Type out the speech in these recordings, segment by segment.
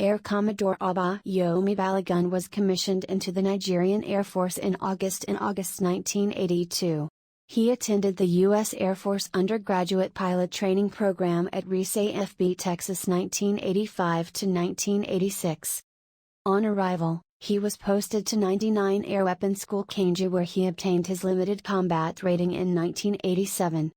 Air Commodore Abayomi Balogun was commissioned into the Nigerian Air Force in August 1982. He attended the U.S. Air Force undergraduate pilot training program at Reese AFB, Texas 1985 to 1986. On arrival, he was posted to 99 Air Weapons School Kanja, where he obtained his limited combat rating in 1987.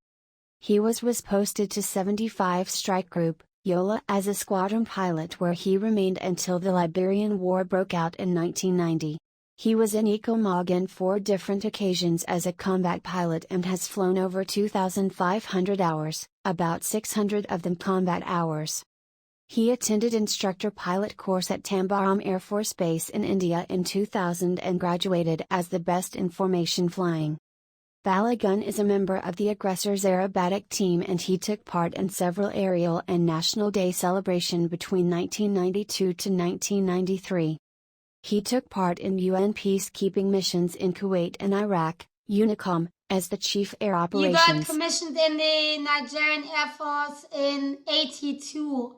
He was posted to 75 Strike Group, Yola, as a squadron pilot, where he remained until the Liberian War broke out in 1990. He was in ECOMOG on 4 different occasions as a combat pilot and has flown over 2,500 hours, about 600 of them combat hours. He attended instructor pilot course at Tambaram Air Force Base in India in 2000 and graduated as the best in formation flying. Balogun is a member of the aggressor's aerobatic team, and he took part in several aerial and National Day celebration between 1992 to 1993. He took part in UN peacekeeping missions in Kuwait and Iraq, UNICOM, as the Chief Air Operations. You got commissioned in the Nigerian Air Force in '82.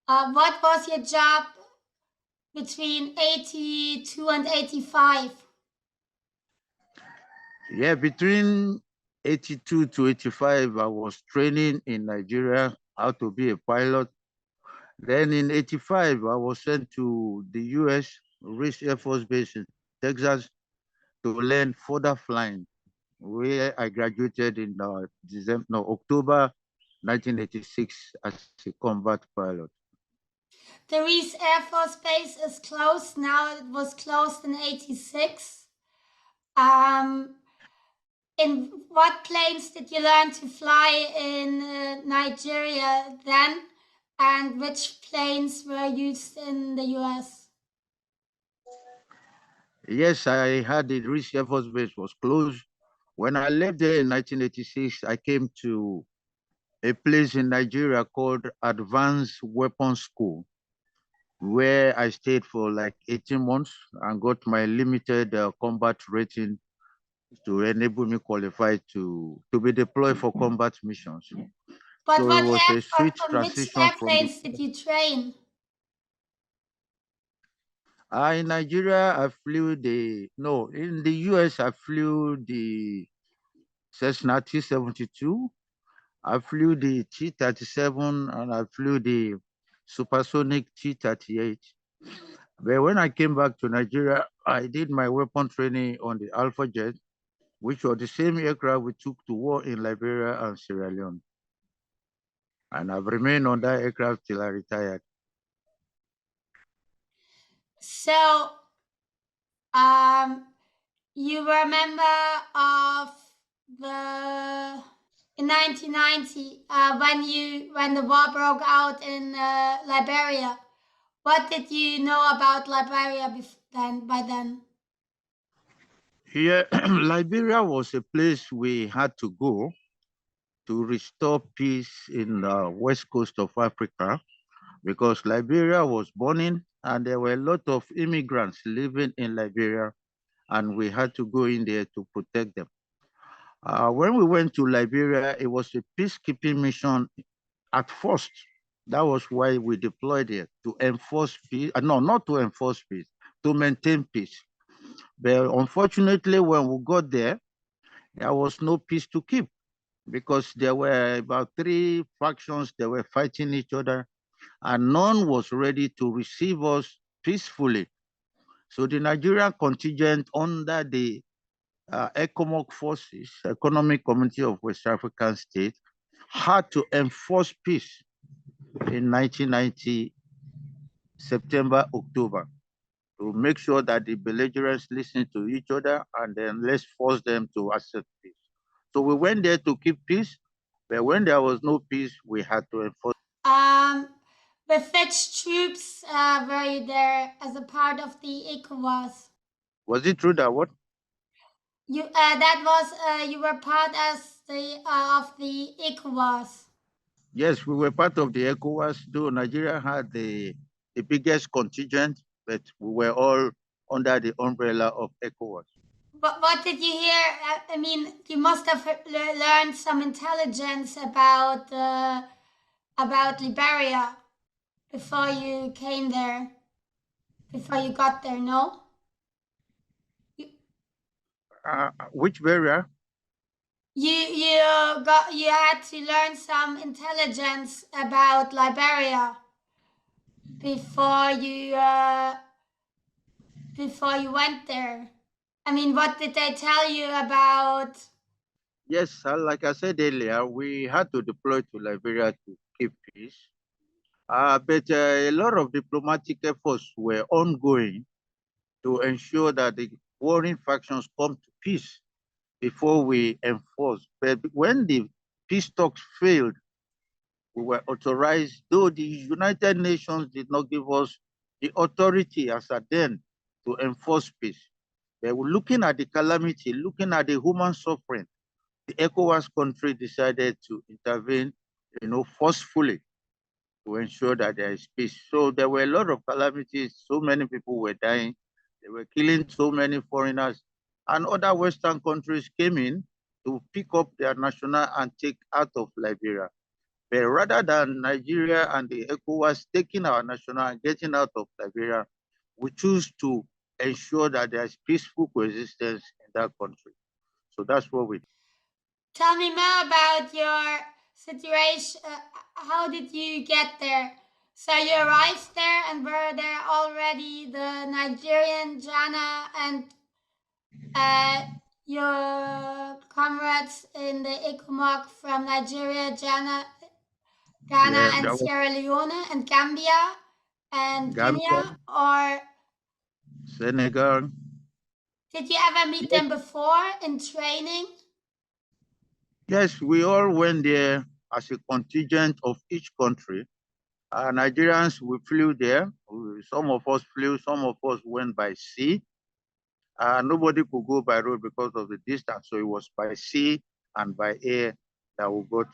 What was your job between '82 and '85? Yeah, between 82 to 85, I was training in Nigeria how to be a pilot. Then in 85, I was sent to the U.S. Reese Air Force Base in Texas to learn further flying, where I graduated in October 1986 as a combat pilot. The Reese Air Force Base is closed now. It was closed in '86. In what planes did you learn to fly in Nigeria then, and which planes were used in the US? Yes, I had the Reese Air Force Base was closed. When I left there in 1986, I came to a place in Nigeria called Advanced Weapons School, where I stayed for like 18 months and got my limited combat rating to enable me qualify to be deployed for combat missions. But so what it was a sweet transition which airplanes did you train? In Nigeria, I flew in the US, I flew the Cessna T-72. I flew the T-37 and I flew the supersonic T-38. But when I came back to Nigeria, I did my weapon training on the Alpha Jet, which was the same aircraft we took to war in Liberia and Sierra Leone. And I've remained on that aircraft till I retired. So, you were a member of the in 1990 when the war broke out in Liberia. What did you know about Liberia by then? Yeah, Liberia was a place we had to go to restore peace in the west coast of Africa, because Liberia was burning and there were a lot of immigrants living in Liberia, and we had to go in there to protect them. When we went to Liberia, it was a peacekeeping mission at first. That was why we deployed there, to enforce peace. No, not to enforce peace, to maintain peace. But unfortunately, when we got there was no peace to keep, because there were about 3 factions that were fighting each other, and none was ready to receive us peacefully. So the Nigerian contingent under the ECOMOG forces, Economic Community of West African States, had to enforce peace in 1990, September, October, to make sure that the belligerents listen to each other, and then let's force them to accept peace. So we went there to keep peace, but when there was no peace, we had to enforce. With which troops were you there as a part of the ECOWAS? Was it true that what? You you were part as of the ECOWAS. Yes, we were part of the ECOWAS, though Nigeria had the biggest contingent, but we were all under the umbrella of ECOWAS. But what did you hear? I mean, you must have learned some intelligence about Liberia before you came there, before you got there, no? Which barrier? You had to learn some intelligence about Liberia before you went there. I mean, what did they tell you about? Yes, like I said earlier, we had to deploy to Liberia to keep peace. But a lot of diplomatic efforts were ongoing to ensure that the warring factions come to peace before we enforce. But when the peace talks failed, we were authorized, though the United Nations did not give us the authority as at then to enforce peace. They were looking at the calamity, looking at the human suffering. The ECOWAS country decided to intervene, forcefully to ensure that there is peace. So there were a lot of calamities. So many people were dying. They were killing so many foreigners. And other Western countries came in to pick up their national and take out of Liberia. But rather than Nigeria and the ECOWAS taking our national and getting out of Liberia, we choose to ensure that there is peaceful coexistence in that country. So that's what we did. Tell me more about your situation. How did you get there? So you arrived there, and were there already the Nigerian Jana and your comrades in the ECOMOG from Nigeria, Ghana, Yeah, and Sierra Leone, and Gambia, and Gambia, Guinea, or Senegal. did you ever meet them before in training? Yes, we all went there as a contingent of each country. Nigerians, we flew there. Some of us flew, some of us went by sea. Nobody could go by road because of the distance. So it was by sea and by air that we got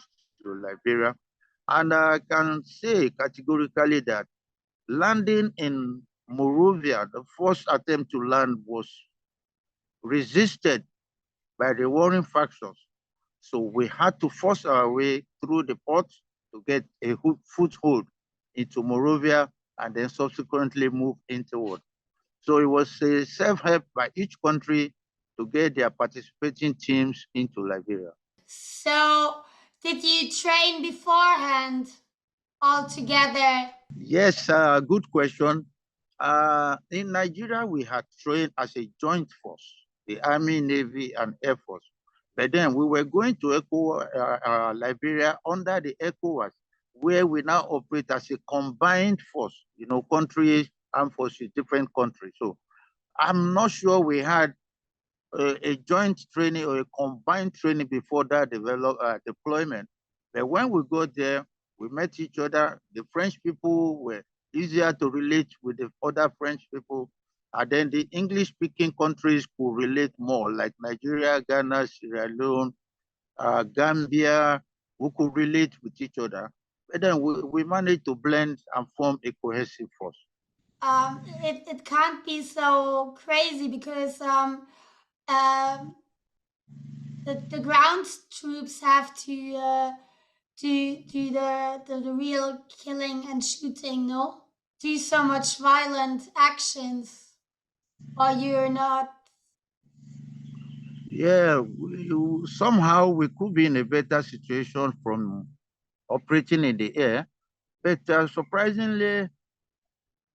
to Liberia. And I can say categorically that landing in Monrovia, the first attempt to land was resisted by the warring factions. So we had to force our way through the port to get a foothold into Monrovia and then subsequently move into it. So it was a self-help by each country to get their participating teams into Liberia. So did you train beforehand all together? Yes, good question. In Nigeria, we had trained as a joint force, the Army, Navy, and Air Force. But then we were going to Liberia under the ECOWAS, where we now operate as a combined force, countries, armed forces, different countries. So I'm not sure we had a joint training or a combined training before that deployment. But when we got there, we met each other. The French people were easier to relate with the other French people. And then the English-speaking countries could relate more, like Nigeria, Ghana, Sierra Leone, Gambia, who could relate with each other. But then we managed to blend and form a cohesive force. It can't be so crazy because the ground troops have to do the real killing and shooting, no? Do so much violent actions, or you're not. Yeah, somehow we could be in a better situation from operating in the air, but surprisingly,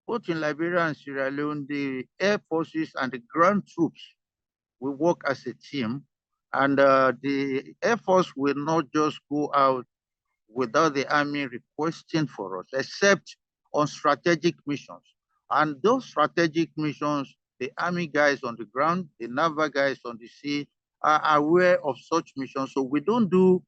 both in Liberia and Sierra Leone, the air forces and the ground troops will work as a team, and the air force will not just go out without the army requesting for us, except on strategic missions. And those strategic missions, the army guys on the ground, the naval guys on the sea are aware of such missions. So we don't do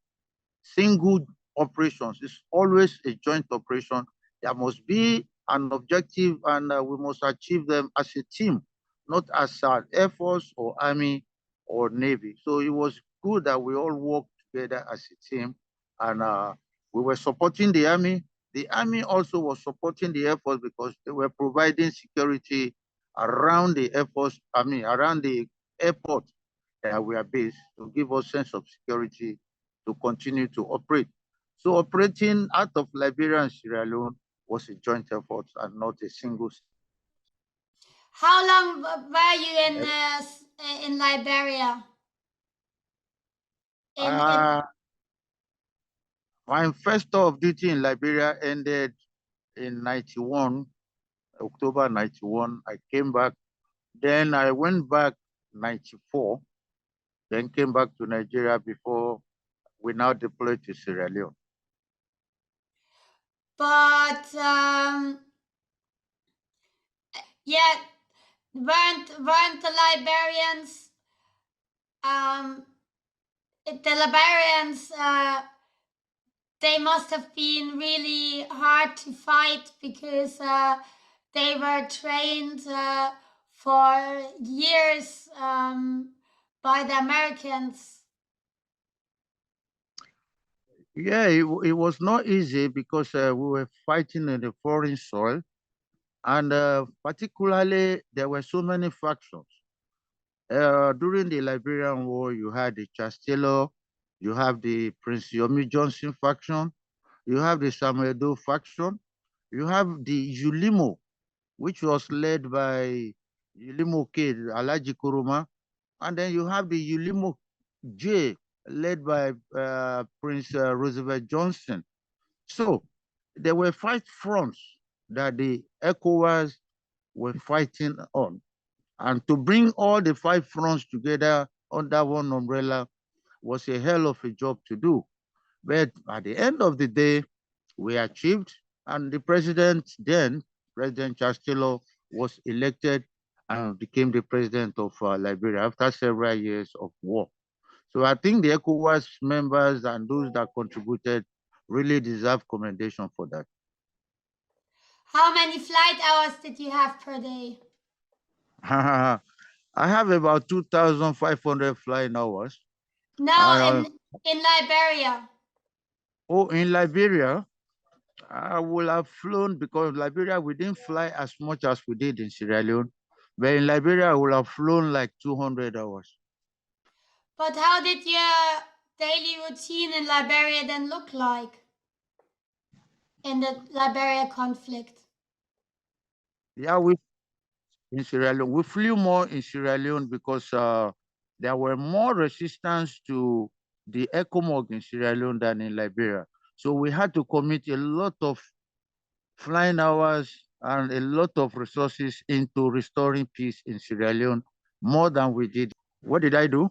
single operations. It's always a joint operation. There must be an objective and we must achieve them as a team, not as an Air Force or Army or Navy. So it was good that we all worked together as a team and we were supporting the Army. The Army also was supporting the Air Force because they were providing security around the Air Force, around the airport that we are based to give us sense of security to continue to operate. So operating out of Liberia and Sierra Leone was a joint effort and not a single. How long were you in Liberia? My first tour of duty in Liberia ended in 91, October 91. I came back. Then I went back 94, then came back to Nigeria before we now deployed to Sierra Leone. But yeah, weren't the Liberians they must have been really hard to fight because they were trained for years by the Americans. Yeah, it was not easy because we were fighting in the foreign soil, and particularly there were so many factions. During the Liberian War, you had the Chancellor, you have the Prince Yomi Johnson faction, you have the Samuel Doe faction, you have the Ulimo, which was led by Ulimo K, Alaji Kuruma, and then you have the Ulimo J, led by Prince Roosevelt Johnson. So there were 5 fronts that the ECOWAS were fighting on. And to bring all the 5 fronts together under one umbrella was a hell of a job to do. But at the end of the day, we achieved, and the president then, President Charles Taylor, was elected and became the president of Liberia after several years of war. So I think the ECOWAS members and those that contributed really deserve commendation for that. How many flight hours did you have per day? I have about 2,500 flying hours. No, in Liberia. Oh, in Liberia, I will have flown, because Liberia, we didn't fly as much as we did in Sierra Leone. But in Liberia, I will have flown like 200 hours. But how did your daily routine in Liberia then look like? In the Liberia conflict? Yeah, in Sierra Leone, we flew more in Sierra Leone because there were more resistance to the ECOMOG in Sierra Leone than in Liberia. So we had to commit a lot of flying hours and a lot of resources into restoring peace in Sierra Leone, more than we did. What did I do?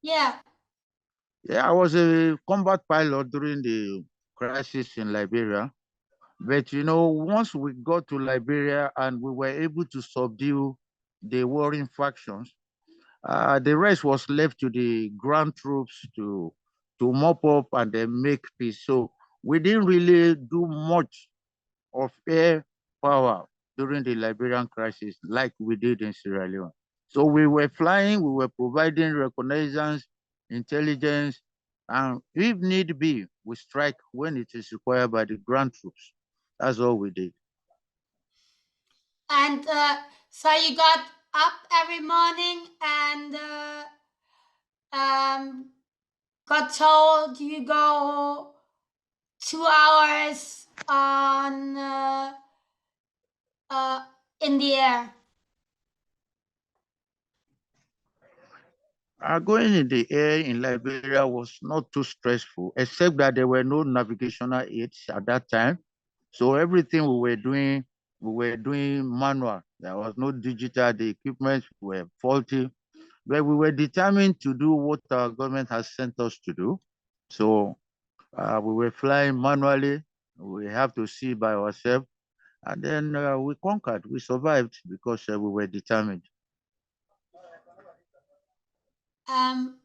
Yeah. Yeah, I was a combat pilot during the crisis in Liberia. But you know, once we got to Liberia and we were able to subdue the warring factions, the rest was left to the ground troops to mop up and then make peace. So we didn't really do much of air power during the Liberian crisis like we did in Sierra Leone. So we were flying, we were providing reconnaissance, intelligence, and if need be, we strike when it is required by the ground troops. That's all we did. And so you got up every morning and got told you go 2 hours on in the air. Going in the air in Liberia was not too stressful, except that there were no navigational aids at that time. So everything we were doing manual. There was no digital. The equipment were faulty, but we were determined to do what our government has sent us to do. So we were flying manually. We have to see by ourselves. And then we conquered. We survived because we were determined. And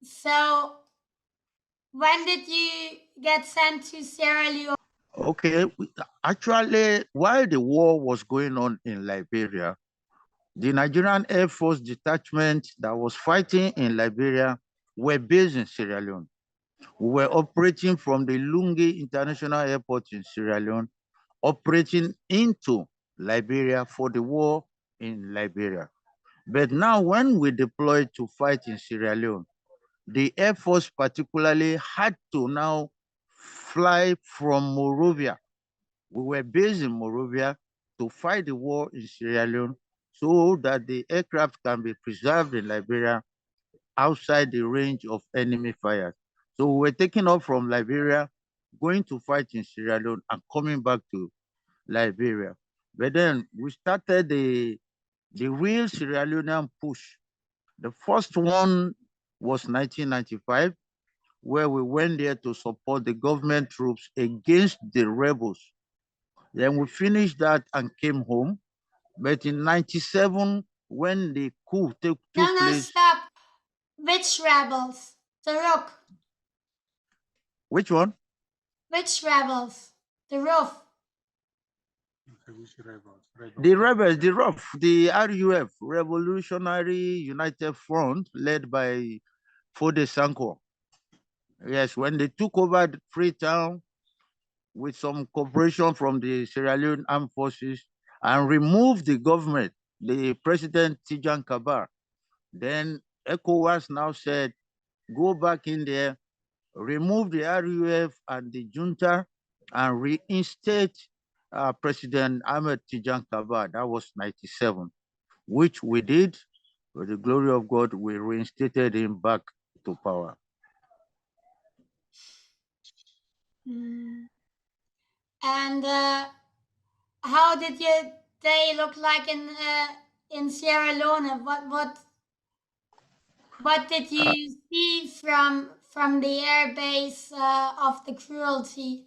so when did you get sent to Sierra Leone? Okay, actually, while the war was going on in Liberia, the Nigerian Air Force detachment that was fighting in Liberia were based in Sierra Leone. We were operating from the Lungi International Airport in Sierra Leone, operating into Liberia for the war in Liberia. But now when we deployed to fight in Sierra Leone, the Air Force particularly had to now fly from Monrovia. We were based in Monrovia to fight the war in Sierra Leone so that the aircraft can be preserved in Liberia outside the range of enemy fires. So we were taking off from Liberia, going to fight in Sierra Leone and coming back to Liberia. But then we started the real Sierra Leonean push. The first one was 1995, where we went there to support the government troops against the rebels. Then we finished that and came home. But in 97, when the coup took No, place. stop. Which rebels? The Rook. Which one? Which rebels? The Roof. The rebels, the RUF, the RUF, Revolutionary United Front, led by Fode Sanko. Yes, when they took over Freetown with some cooperation from the Sierra Leone Armed Forces and removed the government, the President Tijan Kabar, then ECOWAS now said, go back in there, remove the RUF and the junta, and reinstate President Ahmed Tijan Kabar. That was 97, which we did. With the glory of God, we reinstated him back to power. And how did your day look like in Sierra Leone? What did you see from the air base of the cruelty?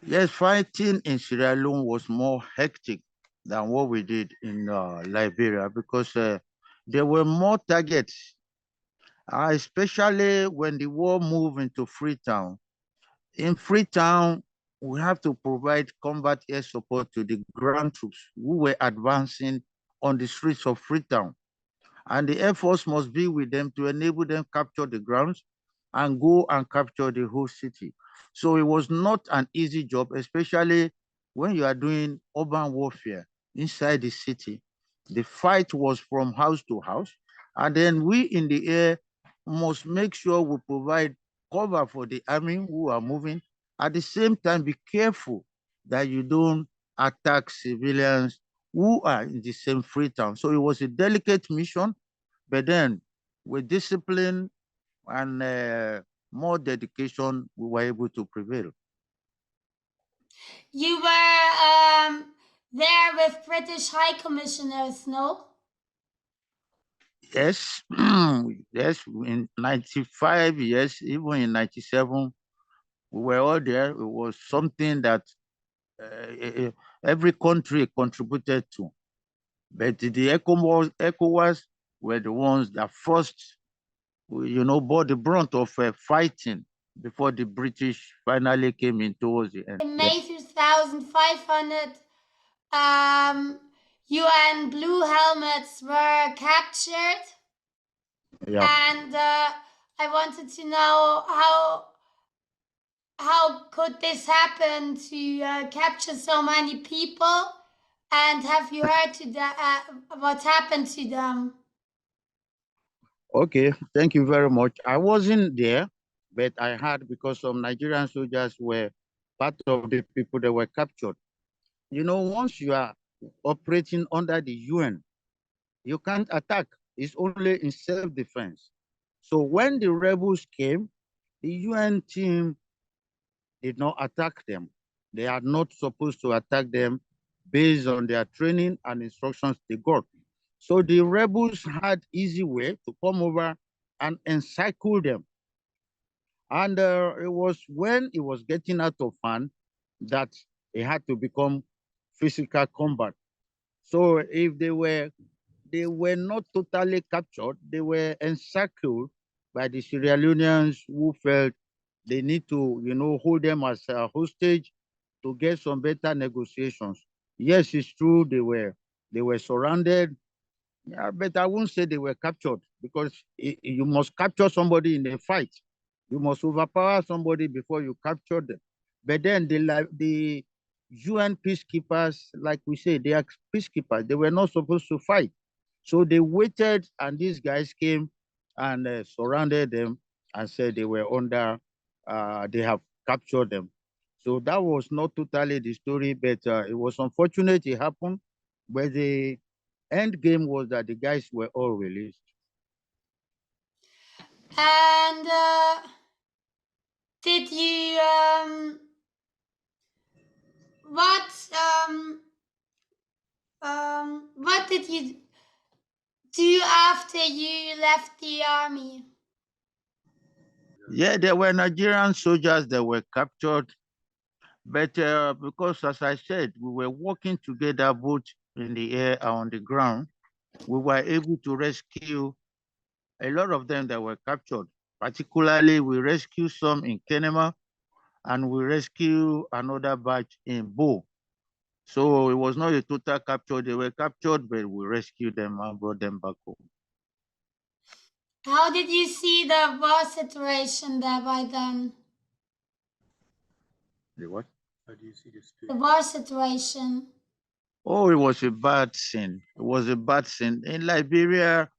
Yes, fighting in Sierra Leone was more hectic than what we did in Liberia because there were more targets, especially when the war moved into Freetown. In Freetown, we have to provide combat air support to the ground troops who were advancing on the streets of Freetown. And the Air Force must be with them to enable them capture the grounds and go and capture the whole city. So it was not an easy job, especially when you are doing urban warfare inside the city. The fight was from house to house. And then we in the air must make sure we provide cover for the army who are moving. At the same time, be careful that you don't attack civilians who are in the same Freetown. So it was a delicate mission, but then with discipline and more dedication, we were able to prevail. You were there with British High Commissioners, no? Yes, yes, in 95, yes, even in 97, we were all there. It was something that every country contributed to. But the ECOWAS were the ones that first, bore the brunt of fighting before the British finally came in towards the end. In May 2500, UN blue helmets were captured. Yeah. And I wanted to know how could this happen to capture so many people? And have you heard what happened to them? Okay, thank you very much. I wasn't there, but I heard because some Nigerian soldiers were part of the people that were captured. Once you are operating under the UN, you can't attack. It's only in self-defense. So when the rebels came, the UN team did not attack them. They are not supposed to attack them based on their training and instructions they got. So the rebels had easy way to come over and encircle them. And it was when it was getting out of hand that it had to become physical combat. So if they were not totally captured, they were encircled by the Sierra Leoneans who felt they need to, hold them as a hostage to get some better negotiations. Yes, it's true they were surrounded, yeah, but I won't say they were captured because you must capture somebody in a fight. You must overpower somebody before you capture them. But then the UN peacekeepers, like we say, they are peacekeepers. They were not supposed to fight. So they waited, and these guys came and surrounded them and said they were under they have captured them. So that was not totally the story, but it was unfortunate it happened. But the end game was that the guys were all released. And did you what did you do after you left the army? Yeah, there were Nigerian soldiers that were captured, but because, as I said, we were working together both in the air and on the ground, we were able to rescue a lot of them that were captured. Particularly, we rescued some in Kenema and we rescued another batch in Bo. So it was not a total capture. They were captured, but we rescued them and brought them back home. How did you see the war situation there by then? The what? How do you see this? The war situation. Oh, it was a bad scene. It was a bad scene. In Liberia,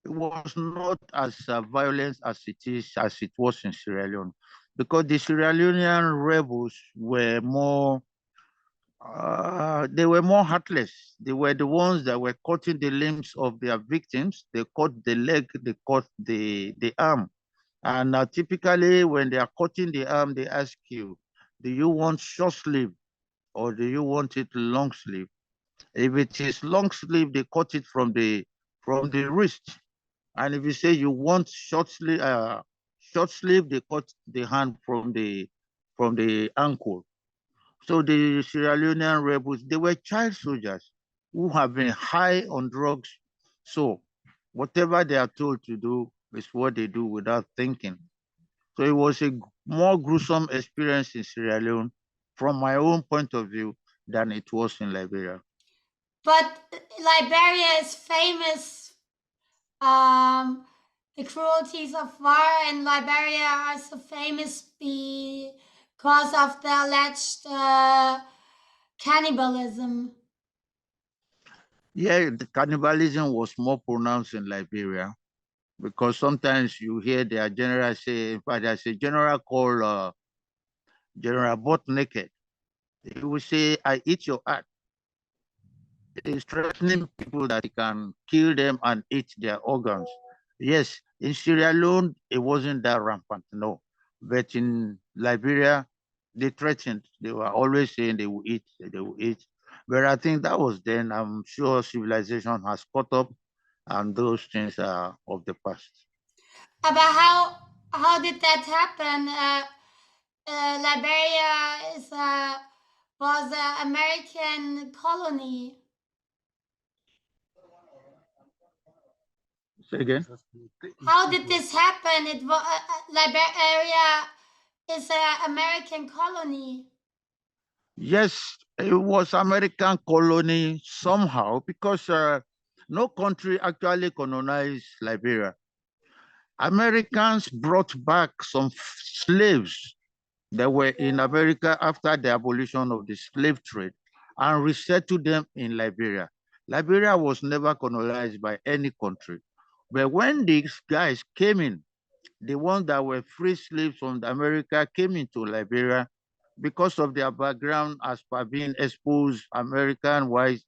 it was not as violent as it was in Sierra Leone, because the Sierra Leonean rebels were more they were more heartless. They were the ones that were cutting the limbs of their victims. They cut the leg, they cut the arm. And typically, when they are cutting the arm, they ask you, do you want short sleeve or do you want it long sleeve? If it is long sleeve, they cut it from the wrist. And if you say you want short sleeve, they cut the hand from the ankle. So the Sierra Leonean rebels, they were child soldiers who have been high on drugs. So whatever they are told to do is what they do without thinking. So it was a more gruesome experience in Sierra Leone from my own point of view than it was in Liberia. But Liberia is famous. The cruelties of war in Liberia are so famous because of the alleged cannibalism. Yeah, the cannibalism was more pronounced in Liberia because sometimes you hear their general say, in fact, there's a general called General Butt Naked. He will say, I eat your heart. Is threatening people that he can kill them and eat their organs. Yes, in Sierra Leone, it wasn't that rampant, no. But in Liberia, they threatened. They were always saying they will eat, they will eat. But I think that was then. I'm sure civilization has caught up and those things are of the past. About how did that happen? Liberia was an American colony. Say again? How did this happen? It was Liberia is an American colony. Yes, it was American colony somehow because no country actually colonized Liberia. Americans brought back some slaves that were in America after the abolition of the slave trade and resettled them in Liberia. Liberia was never colonized by any country. But when these guys came in, the ones that were free slaves from America came into Liberia because of their background as per being exposed American wise,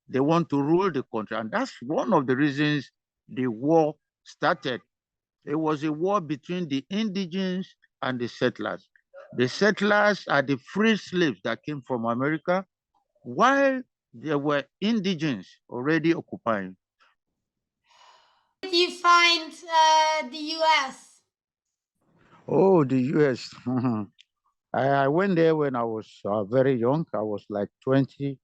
they want to rule the country. And that's one of the reasons the war started. It was a war between the indigenes and the settlers. The settlers are the free slaves that came from America, while there were indigenes already occupying. Did you find the U.S.? Oh, the US. I went there when I was very young. I was like 20,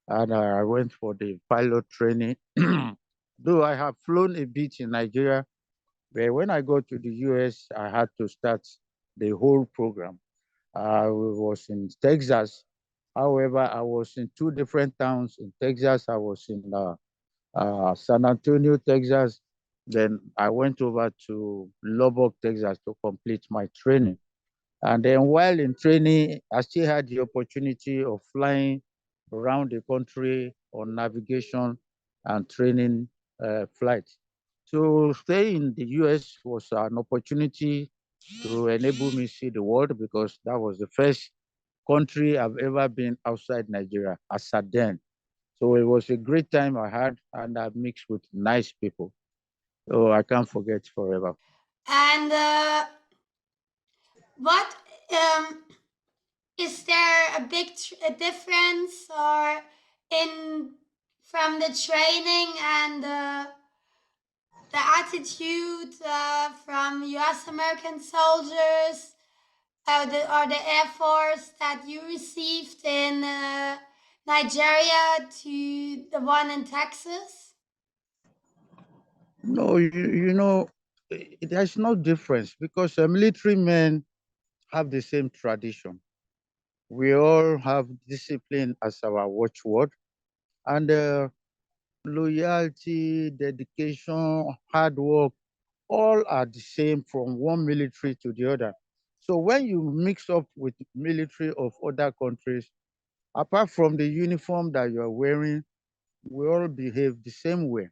and I went for the pilot training. Though I have flown a bit in Nigeria, but when I got to the US, I had to start the whole program. I was in Texas. However, I was in two different towns in Texas. I was in San Antonio, Texas. Then I went over to Lubbock, Texas to complete my training. And then while in training, I still had the opportunity of flying around the country on navigation and training flights. So staying in the US was an opportunity to enable me see the world, because that was the first country I've ever been outside Nigeria as at then. So it was a great time I had, and I mixed with nice people. So I can't forget forever. And what is there a big difference or in from the training and the attitude from U.S. American soldiers or the Air Force that you received in Nigeria to the one in Texas? No, there's no difference, because military men have the same tradition. We all have discipline as our watchword, and loyalty, dedication, hard work, all are the same from one military to the other. So when you mix up with military of other countries, apart from the uniform that you are wearing, we all behave the same way.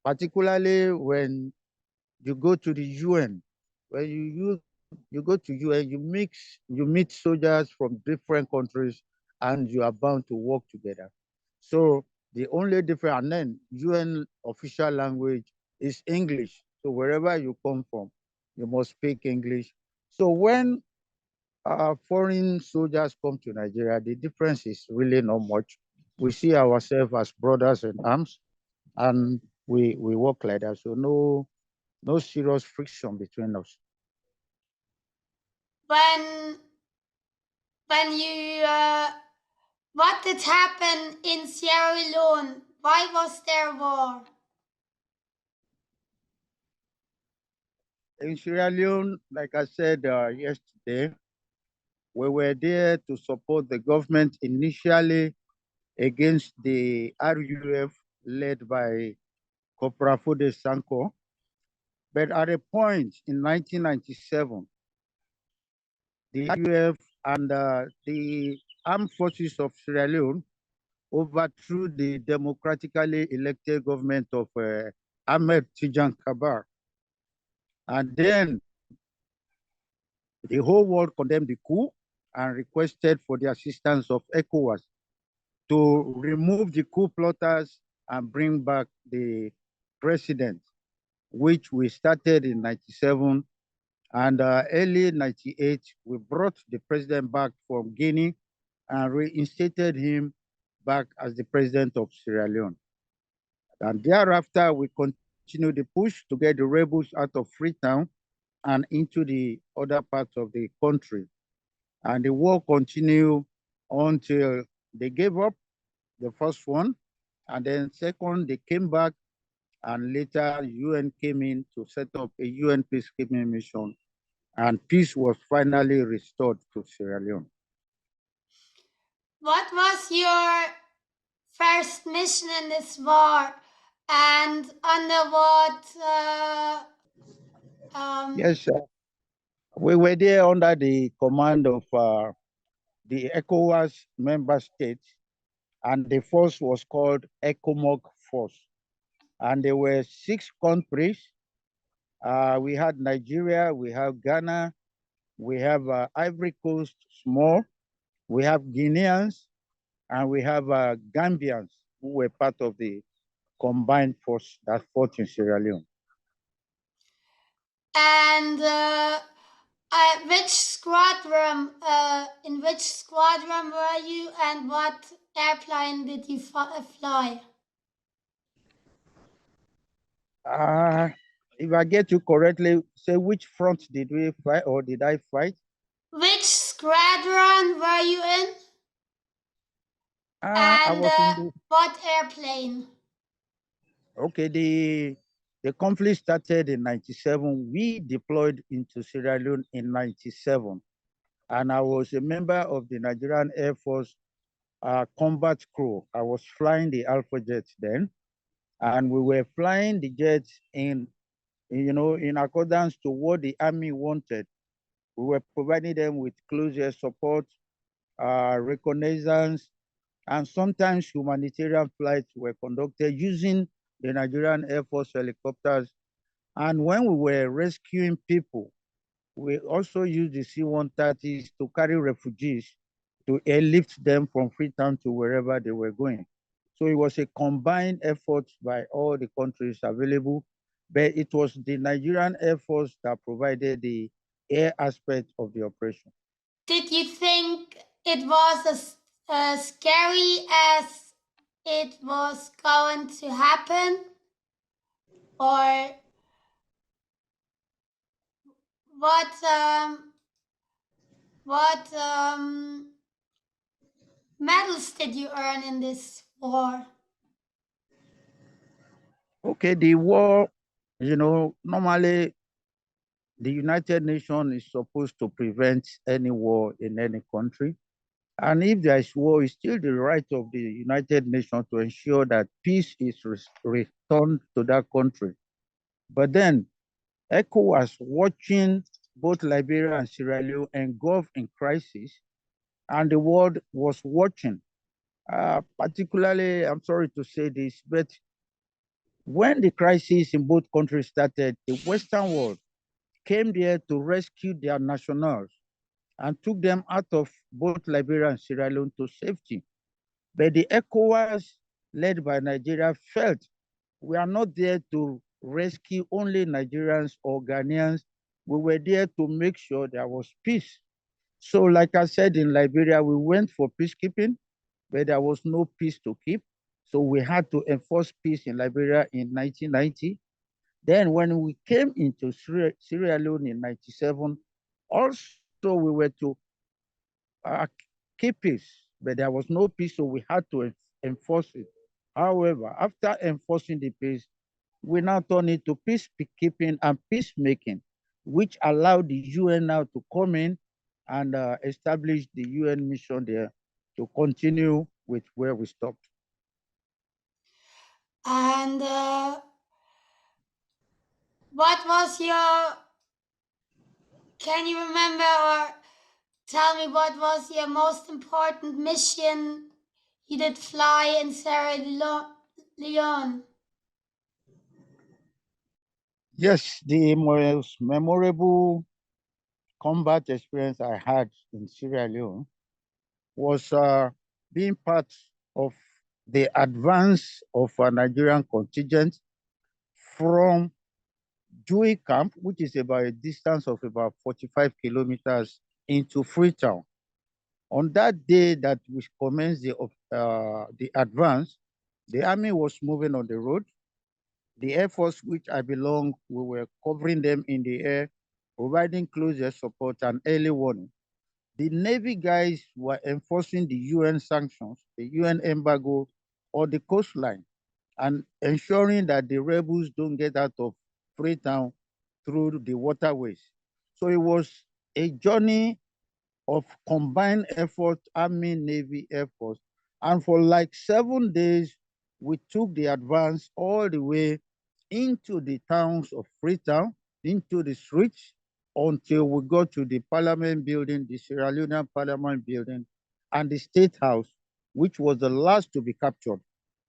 Particularly when you go to the UN, when you go to UN, you meet soldiers from different countries, and you are bound to work together. So the only difference, and then UN official language is English. So wherever you come from, you must speak English. So when foreign soldiers come to Nigeria, the difference is really not much. We see ourselves as brothers in arms, and we work like that. So no serious friction between us. When you what did happen in Sierra Leone? Why was there war? In Sierra Leone, like I said yesterday, we were there to support the government initially against the RUF led by Corporal Fode Sanko. But at a point in 1997, the RUF and the armed forces of Sierra Leone overthrew the democratically elected government of Ahmed Tijan Kabar. And then the whole world condemned the coup and requested for the assistance of ECOWAS to remove the coup plotters and bring back the president, which we started in 97. And early 98, we brought the president back from Guinea and reinstated him back as the president of Sierra Leone. And thereafter, we continued the push to get the rebels out of Freetown and into the other parts of the country. And the war continued until they gave up the first one. And then second, they came back, and later UN came in to set up a UN peacekeeping mission, and peace was finally restored to Sierra Leone. What was your first mission in this war, and under what? Yes, we were there under the command of the ECOWAS member states, and the force was called ECOMOG Force. And there were 6 countries. We had Nigeria, we have Ghana, we have Ivory Coast, small, we have Guineans, and we have Gambians who were part of the combined force that fought in Sierra Leone. And which squadron? In which squadron were you, and what airplane did you fly? If I get you correctly, say which front did we fight, or did I fight? Which squadron were you in? I And was in what airplane? Okay, the conflict started in 97. We deployed into Sierra Leone in 97. And I was a member of the Nigerian Air Force combat crew. I was flying the Alpha jets then. And we were flying the jets in accordance to what the Army wanted. We were providing them with close air support, reconnaissance, and sometimes humanitarian flights were conducted using the Nigerian Air Force helicopters. And when we were rescuing people, We also used the C-130s to carry refugees to airlift them from Freetown to wherever they were going. So it was a combined effort by all the countries available, but it was the Nigerian Air Force that provided the air aspect of the operation. Did you think it was as scary as it was going to happen? Or what medals did you earn in this war? Okay, the war, normally the United Nations is supposed to prevent any war in any country. And if there is war, it's still the right of the United Nations to ensure that peace is returned to that country. But then ECHO was watching both Liberia and Sierra Leone engulf in crisis, and the world was watching. Particularly, I'm sorry to say this, but when the crisis in both countries started, the Western world came there to rescue their nationals and took them out of both Liberia and Sierra Leone to safety. But the ECOWAS, led by Nigeria, felt we are not there to rescue only Nigerians or Ghanaians. We were there to make sure there was peace. So, like I said, in Liberia, we went for peacekeeping, but there was no peace to keep. So we had to enforce peace in Liberia in 1990. Then when we came into Sierra Leone in 97, also we were to uh, keep peace, but there was no peace, so we had to enforce it. However, after enforcing the peace, we now turn it to peacekeeping and peacemaking, which allowed the UN now to come in and establish the UN mission there to continue with where we stopped. And what was your, can you remember or tell me what was your most important mission you did fly in Sierra Leone? Yes, the most memorable combat experience I had in Sierra Leone was being part of the advance of a Nigerian contingent from Dewey Camp, which is about a distance of about 45 kilometers into Freetown. On that day that we commenced the advance, the army was moving on the road. The Air Force, which I belong, we were covering them in the air, providing close air support and early warning. The Navy guys were enforcing the UN sanctions, the UN embargo, or the coastline, and ensuring that the rebels don't get out of Freetown through the waterways. So it was a journey of combined effort, Army, Navy, Air Force. And for like 7 days, we took the advance all the way into the towns of Freetown, into the streets, until we got to the Parliament building, the Sierra Leone Parliament building, and the State House, which was the last to be captured.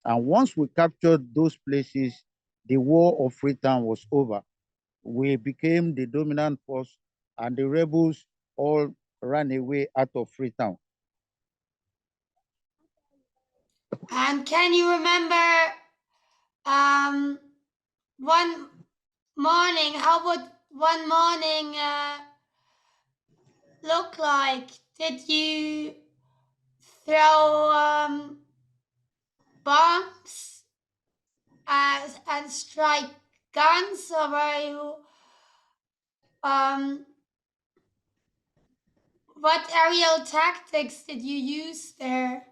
And once we captured those places, the war of Freetown was over. We became the dominant force, and the rebels all ran away out of Freetown. And can you remember one morning, how would one morning look like? Did you throw bombs and strike guns, or were you what aerial tactics did you use there?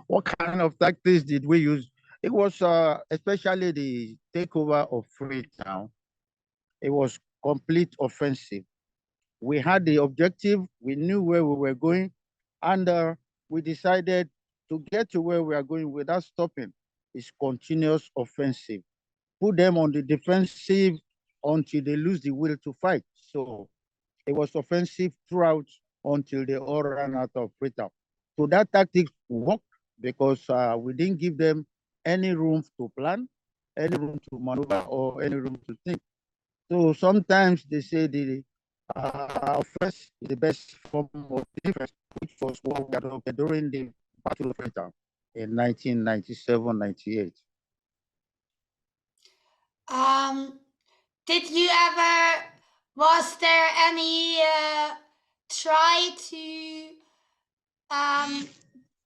What kind of tactics did we use? It was especially the takeover of Freetown. It was complete offensive. We had the objective, we knew where we were going, and we decided to get to where we are going without stopping. It's continuous offensive. Put them on the defensive until they lose the will to fight. So it was offensive throughout until they all ran out of Freetown. So that tactic worked because we didn't give them any room to plan, any room to maneuver, or any room to think. So sometimes they say the offense is the best form of defense, which was what we adopted during the Battle of Freetown in 1997-98. Did you ever, was there any try to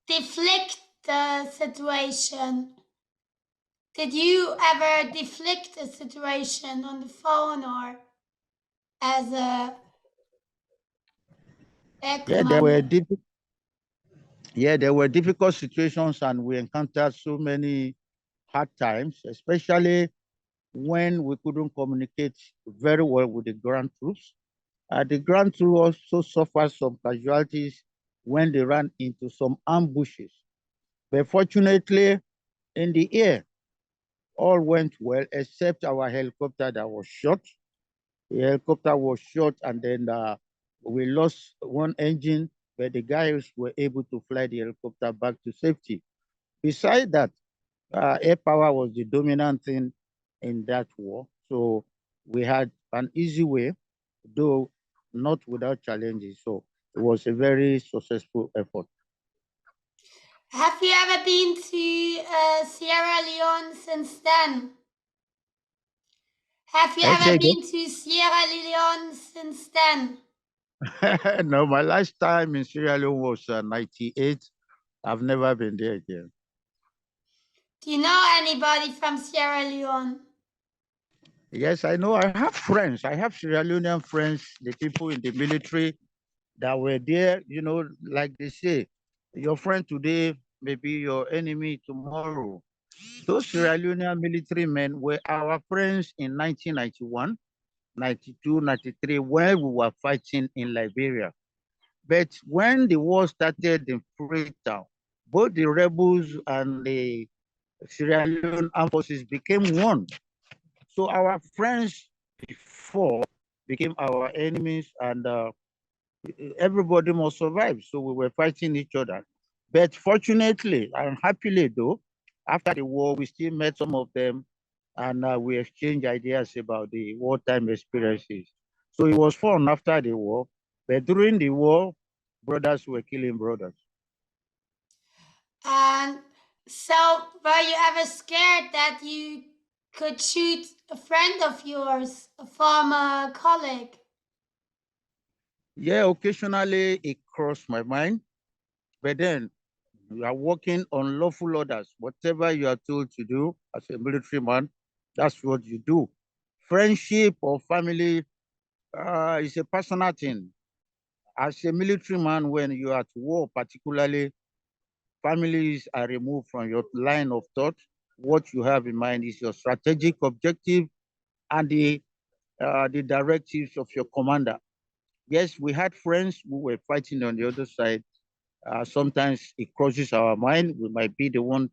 deflect the situation? Did you ever deflect a situation on the phone or as a air Yeah, commander? there were difficult situations, and we encountered so many hard times, especially when we couldn't communicate very well with the ground troops. The ground troops also suffered some casualties when they ran into some ambushes. But fortunately, in the air, all went well except our helicopter that was shot. The helicopter was shot, and then we lost one engine, but the guys were able to fly the helicopter back to safety. Besides that, air power was the dominant thing in that war. So we had an easy way, though not without challenges. So it was a very successful effort. Have you ever been to Sierra Leone since then? Have you I say ever again? been to Sierra Leone since then? No, my last time in Sierra Leone was 98. I've never been there again. Do you know anybody from Sierra Leone? Yes, I know. I have friends. I have Sierra Leonean friends, the people in the military that were there. You know, like they say, your friend today may be your enemy tomorrow. Those Sierra Leonean military men were our friends in 1991, 92, 93, when we were fighting in Liberia. But when the war started in Freetown, both the rebels and the Sierra Leone armed forces became one. So our friends before became our enemies, and everybody must survive. So we were fighting each other. But fortunately and happily, though, after the war, we still met some of them, and we exchanged ideas about the wartime experiences. So it was fun after the war. But during the war, brothers were killing brothers. And so, were you ever scared that you could shoot a friend of yours, a former colleague? Yeah, occasionally it crossed my mind, but then you are working on lawful orders. Whatever you are told to do as a military man, that's what you do. Friendship or family is a personal thing. As a military man, when you are at war, particularly, families are removed from your line of thought. What you have in mind is your strategic objective and the directives of your commander. Yes, we had friends who were fighting on the other side. Sometimes it crosses our mind. We might be the one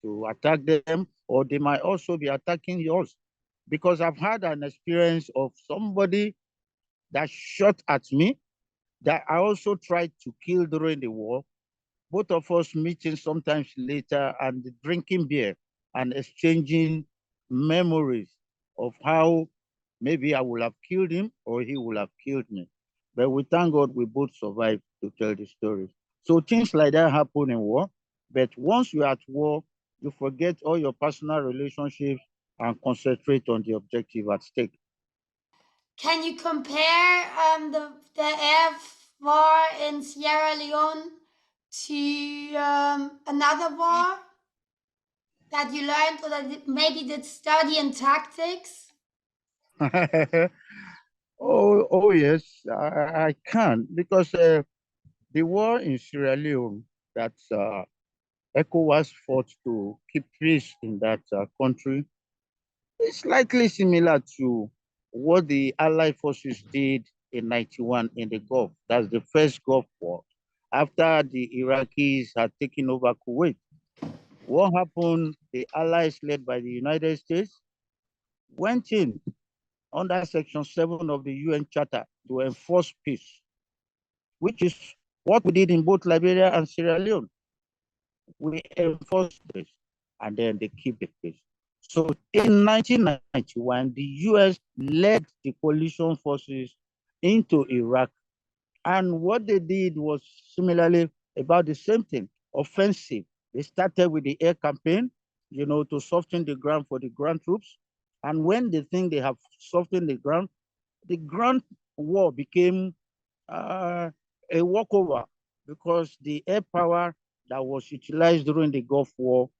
to attack them, or they might also be attacking yours. Because I've had an experience of somebody that shot at me that I also tried to kill during the war. Both of us meeting sometimes later and drinking beer and exchanging memories of how maybe I would have killed him or he would have killed me. But we thank God we both survived to tell the stories. So things like that happen in war. But once you're at war, you forget all your personal relationships and concentrate on the objective at stake. Can you compare the air war in Sierra Leone to another war that you learned or that maybe did study in tactics? Oh yes, I can, because the war in Sierra Leone that ECOWAS fought to keep peace in that country is likely similar to what the Allied forces did in 91 in the Gulf. That's the first Gulf War. After the Iraqis had taken over Kuwait, what happened? The Allies, led by the United States, went in under Section 7 of the UN Charter to enforce peace, which is what we did in both Liberia and Sierra Leone. We enforced this, and then they keep the peace. So in 1991, the US led the coalition forces into Iraq. And what they did was similarly about the same thing, offensive. They started with the air campaign, to soften the ground for the ground troops. And when they think they have softened the ground war became a walkover because the air power that was utilized during the Gulf War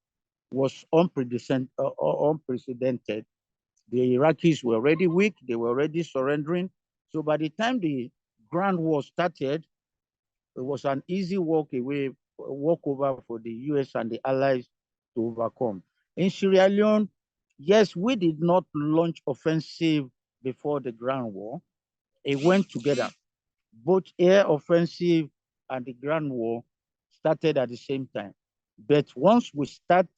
was unprecedented. The Iraqis were already weak, they were already surrendering. So by the time the ground war started, it was an easy walkover for the US and the Allies to overcome. In Sierra Leone, yes, we did not launch offensive before the ground war. It went together. Both air offensive and the ground war started at the same time. But once we start,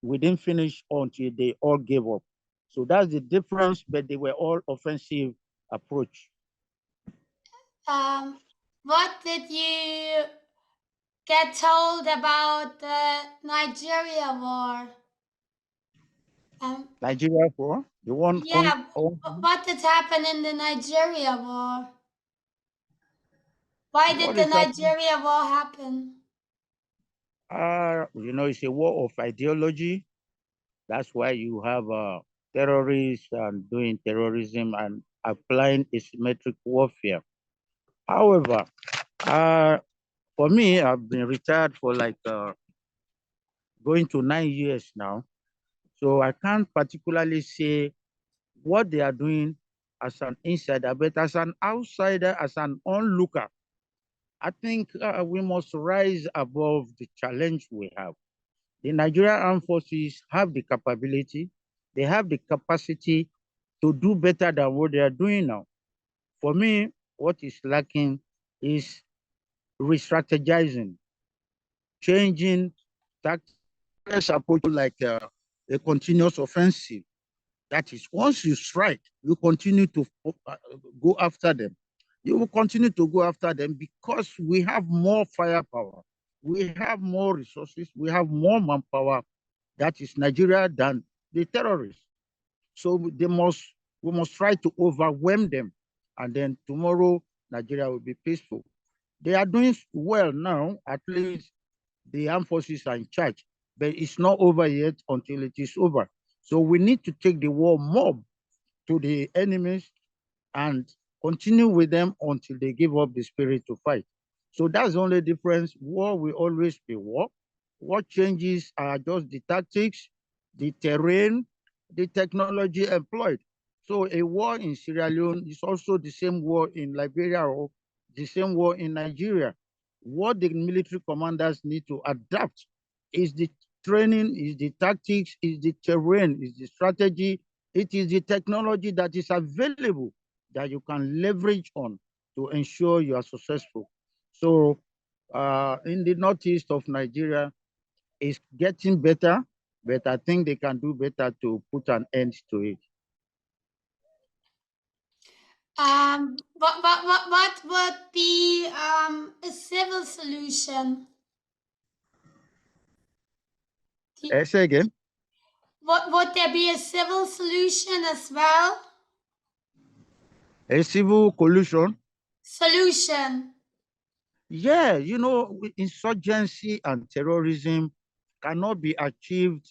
we didn't finish until they all gave up. So that's the difference, but they were all offensive approach. What did you get told about the Nigeria war? Nigeria war, the one yeah, what did happen in the Nigeria war? Why did the Nigeria war happen? It's a war of ideology. That's why you have terrorists and doing terrorism and applying asymmetric warfare. However, for me, I've been retired for like going to 9 years now. So I can't particularly say what they are doing as an insider, but as an outsider, as an onlooker, I think we must rise above the challenge we have. The Nigerian Armed Forces have the capability, they have the capacity to do better than what they are doing now. For me, what is lacking is re-strategizing, changing tactics approach like a continuous offensive. That is, once you strike, you continue to go after them. You will continue to go after them because we have more firepower, we have more resources, we have more manpower. That is Nigeria than the terrorists. So we must try to overwhelm them, and then tomorrow Nigeria will be peaceful. They are doing well now. At least the armed forces are in charge, but it's not over yet until it is over. So we need to take the war mob to the enemies and continue with them until they give up the spirit to fight. So that's the only difference. War will always be war. What changes are just the tactics, the terrain, the technology employed. So a war in Sierra Leone is also the same war in Liberia or the same war in Nigeria. What the military commanders need to adapt is the training, is the tactics, is the terrain, is the strategy, it is the technology that is available that you can leverage on to ensure you are successful. So in the northeast of Nigeria, it's getting better, but I think they can do better to put an end to it. What would be a civil solution? Say again. Would there be a civil solution as well? A civil coalition? Solution. Yeah, insurgency and terrorism cannot be achieved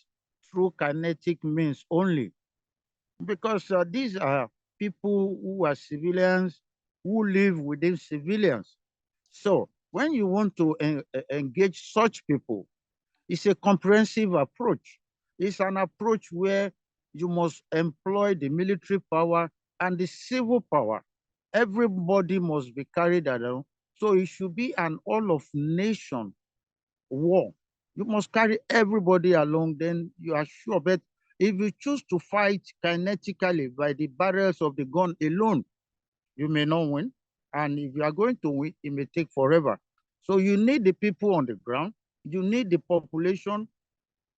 through kinetic means only, because these are people who are civilians, who live within civilians. So when you want to engage such people, it's a comprehensive approach. It's an approach where you must employ the military power and the civil power. Everybody must be carried along. So it should be an all-of-nation war. You must carry everybody along, then you are sure. But if you choose to fight kinetically by the barrels of the gun alone, you may not win. And if you are going to win, it may take forever. So you need the people on the ground, you need the population,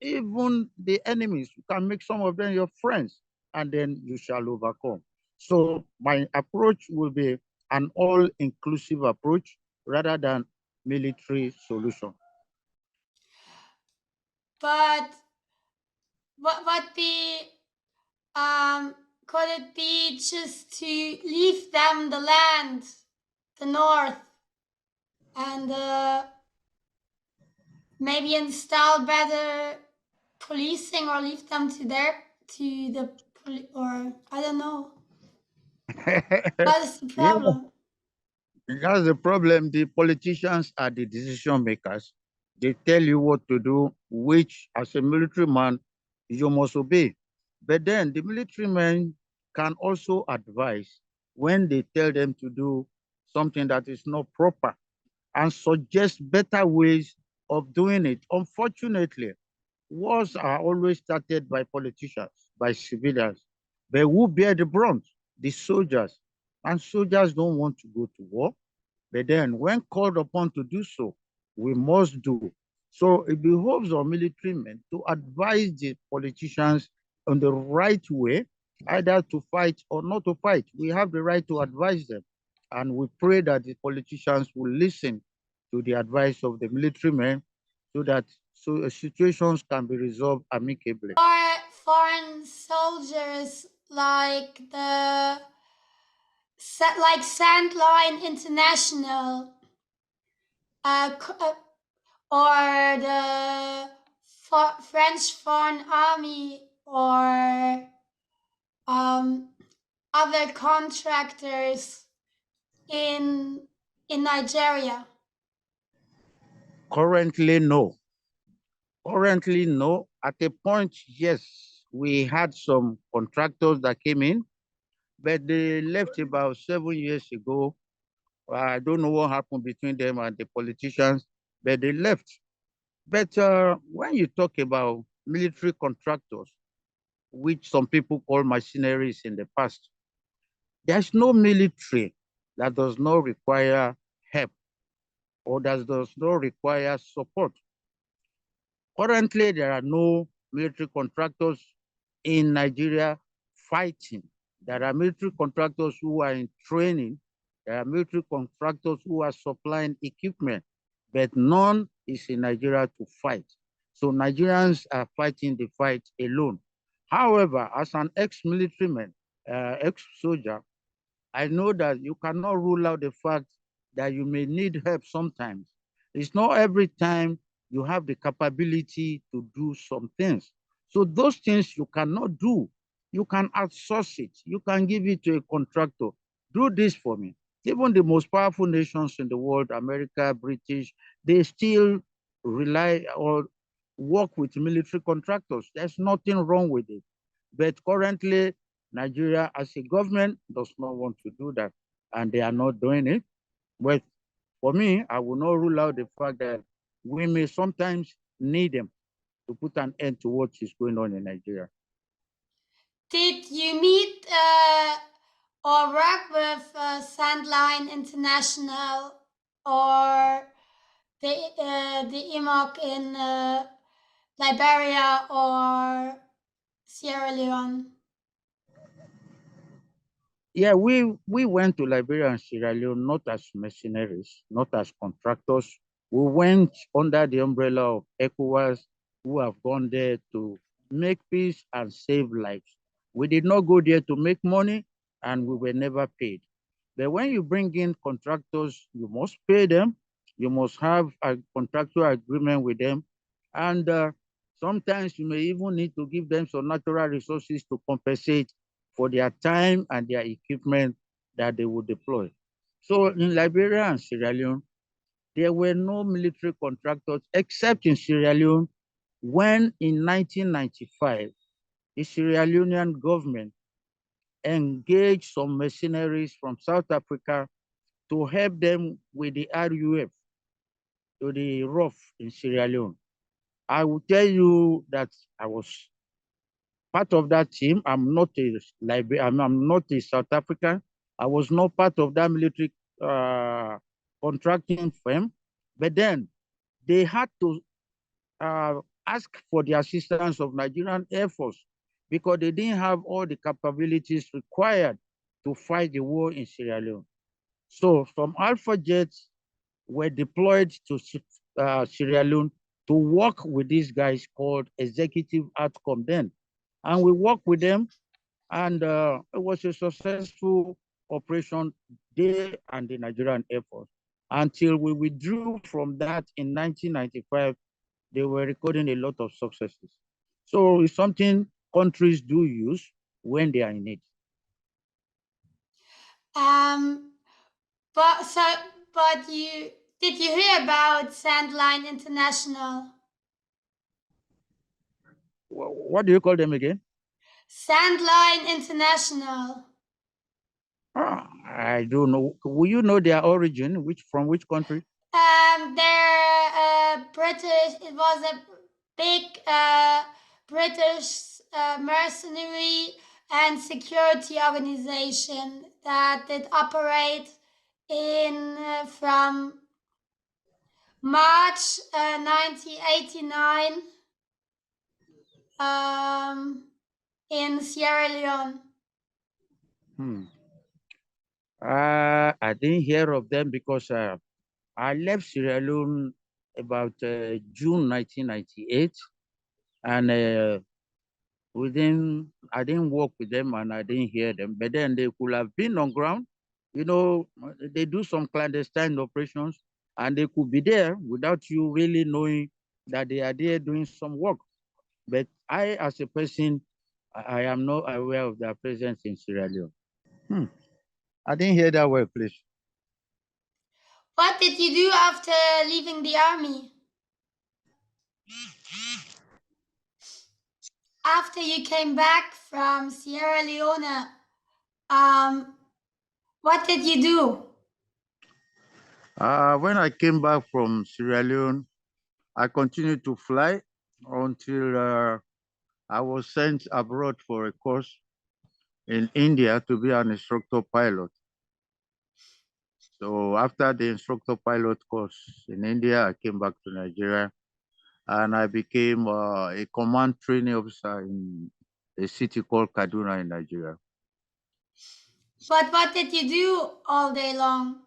even the enemies. You can make some of them your friends, and then you shall overcome. So my approach will be an all-inclusive approach rather than military solution. But what be could it be just to leave them the land, the north, and maybe install better policing, or leave them to the or I don't know. What is the Yeah, problem? that's the problem. The politicians are the decision makers. They tell you what to do, which, as a military man, you must obey. But then the military men can also advise when they tell them to do something that is not proper and suggest better ways of doing it. Unfortunately, wars are always started by politicians, by civilians. But who bear the brunt? The soldiers. And soldiers don't want to go to war. But then, when called upon to do so, we must do. So it behoves our military men to advise the politicians on the right way, either to fight or not to fight. We have the right to advise them. And we pray that the politicians will listen to the advice of the military men so that situations can be resolved amicably. Foreign soldiers like Sandline International, or the French Foreign Army, or other contractors in Nigeria? Currently, no. Currently, no. At a point, yes, we had some contractors that came in, but they left about 7 years ago. I don't know what happened between them and the politicians, but they left. But when you talk about military contractors, which some people call mercenaries in the past, there's no military that does not require help or that does not require support. Currently, there are no military contractors in Nigeria fighting. There are military contractors who are in training. There are military contractors who are supplying equipment, but none is in Nigeria to fight. So Nigerians are fighting the fight alone. However, as an ex-military man, ex-soldier, I know that you cannot rule out the fact that you may need help sometimes. It's not every time you have the capability to do some things. So those things you cannot do. You can outsource it. You can give it to a contractor. Do this for me. Even the most powerful nations in the world, America, British, they still rely or work with military contractors. There's nothing wrong with it. But currently, Nigeria as a government does not want to do that, and they are not doing it. But for me, I will not rule out the fact that we may sometimes need them to put an end to what is going on in Nigeria. Did you meet or work with Sandline International, or the IMOC in Liberia or Sierra Leone? Yeah, we went to Liberia and Sierra Leone not as mercenaries, not as contractors. We went under the umbrella of ECOWAS, who have gone there to make peace and save lives. We did not go there to make money, and we were never paid. But when you bring in contractors, you must pay them. You must have a contractual agreement with them. And sometimes you may even need to give them some natural resources to compensate for their time and their equipment that they would deploy. So in Liberia and Sierra Leone, there were no military contractors except in Sierra Leone when in 1995, the Sierra Leonean government engaged some mercenaries from South Africa to help them with the RUF, to the RUF in Sierra Leone. I will tell you that I was part of that team. I'm not I'm not a South African. I was not part of that military contracting firm. But then they had to ask for the assistance of Nigerian Air Force because they didn't have all the capabilities required to fight the war in Sierra Leone. So some Alpha jets were deployed to Sierra Leone to to work with these guys called Executive Outcome then. And we worked with them, and it was a successful operation, they and the Nigerian Air Force. Until we withdrew from that in 1995, they were recording a lot of successes. So it's something countries do use when they are in need. But did you hear about Sandline International? What do you call them again? Sandline International. I don't know. Will you know their origin? From which country? They're British. It was a big British mercenary and security organization that did operate in from March 1989 in Sierra Leone. I didn't hear of them because I left Sierra Leone about June 1998, and I didn't work with them and I didn't hear them. But then they could have been on ground. You know, they do some clandestine operations, and they could be there without you really knowing that they are there doing some work. But I, as a person, I am not aware of their presence in Sierra Leone. I didn't hear that word, please. What did you do after leaving the army? After you came back from Sierra Leone, what did you do? When I came back from Sierra Leone, I continued to fly until I was sent abroad for a course in India to be an instructor pilot. So after the instructor pilot course in India, I came back to Nigeria and I became a command training officer in a city called Kaduna in Nigeria. But what did you do all day long?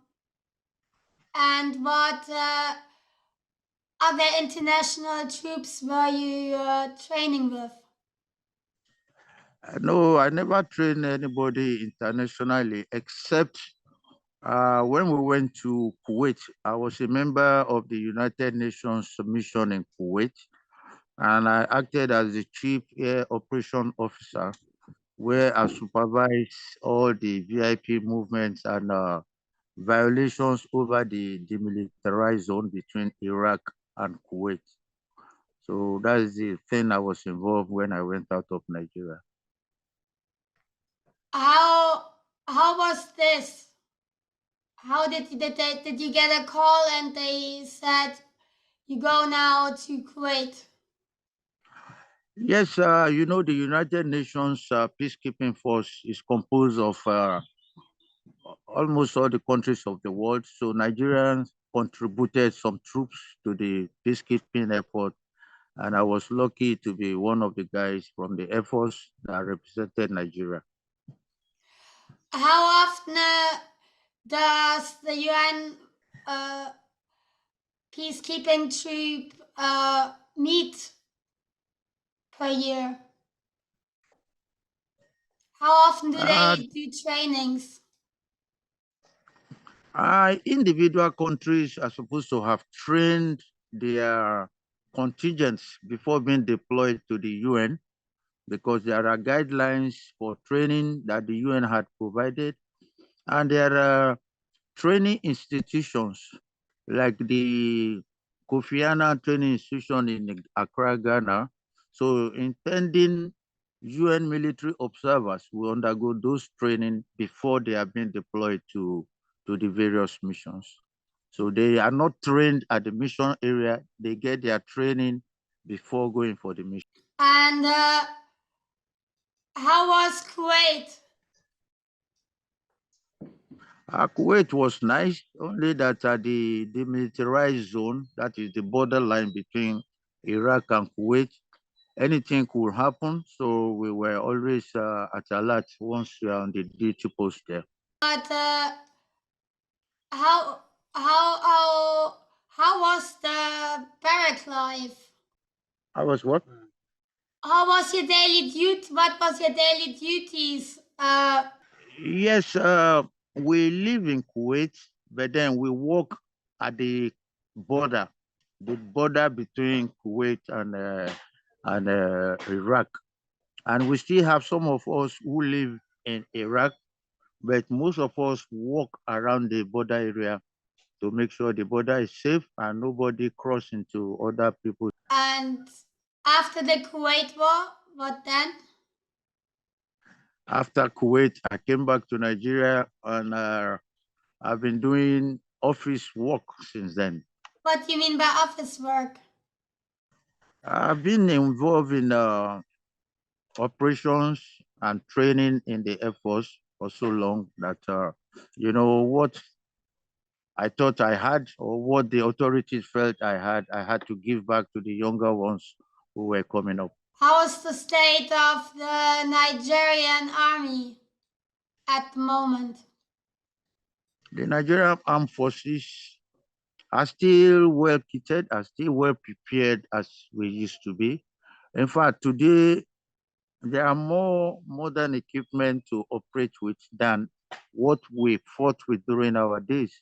And what other international troops were you training with? No, I never trained anybody internationally except when we went to Kuwait. I was a member of the United Nations mission in Kuwait, and I acted as the Chief Air Operation Officer, where I supervised all the VIP movements and violations over the demilitarized zone between Iraq and Kuwait. So that is the thing I was involved when I went out of Nigeria. How was this? How did you get a call and they said you go now to Kuwait? Yes, you know, the United Nations peacekeeping force is composed of almost all the countries of the world. So Nigerians contributed some troops to the peacekeeping effort, and I was lucky to be one of the guys from the Air Force that represented Nigeria. How often does the UN peacekeeping troop meet per year? How often do they do trainings? Individual countries are supposed to have trained their contingents before being deployed to the UN, because there are guidelines for training that the UN had provided, and there are training institutions like the Kofi Annan Training Institution in Accra, Ghana. So intending UN military observers will undergo those training before they are being deployed to the various missions. So they are not trained at the mission area. They get their training before going for the mission. And how was Kuwait? Kuwait was nice, only that the demilitarized zone, that is the borderline between Iraq and Kuwait, anything could happen. So we were always at alert once we are on the duty post there. But how was the barrack life? I was what? How was your daily duty? What was your daily duties? Yes, we live in Kuwait, but then we work at border, the border between Kuwait and Iraq. And we still have some of us who live in Iraq, but most of us walk around the border area to make sure the border is safe and nobody cross into other people. And after the Kuwait War, what then? After Kuwait, I came back to Nigeria and I've been doing office work since then. What do you mean by office work? I've been involved in operations and training in the Air Force for so long that, what I thought I had or what the authorities felt I had to give back to the younger ones who were coming up. How is the state of the Nigerian army at the moment? The Nigerian Armed Forces are still well kitted, are still well prepared as we used to be. In fact, today there are more modern equipment to operate with than what we fought with during our days.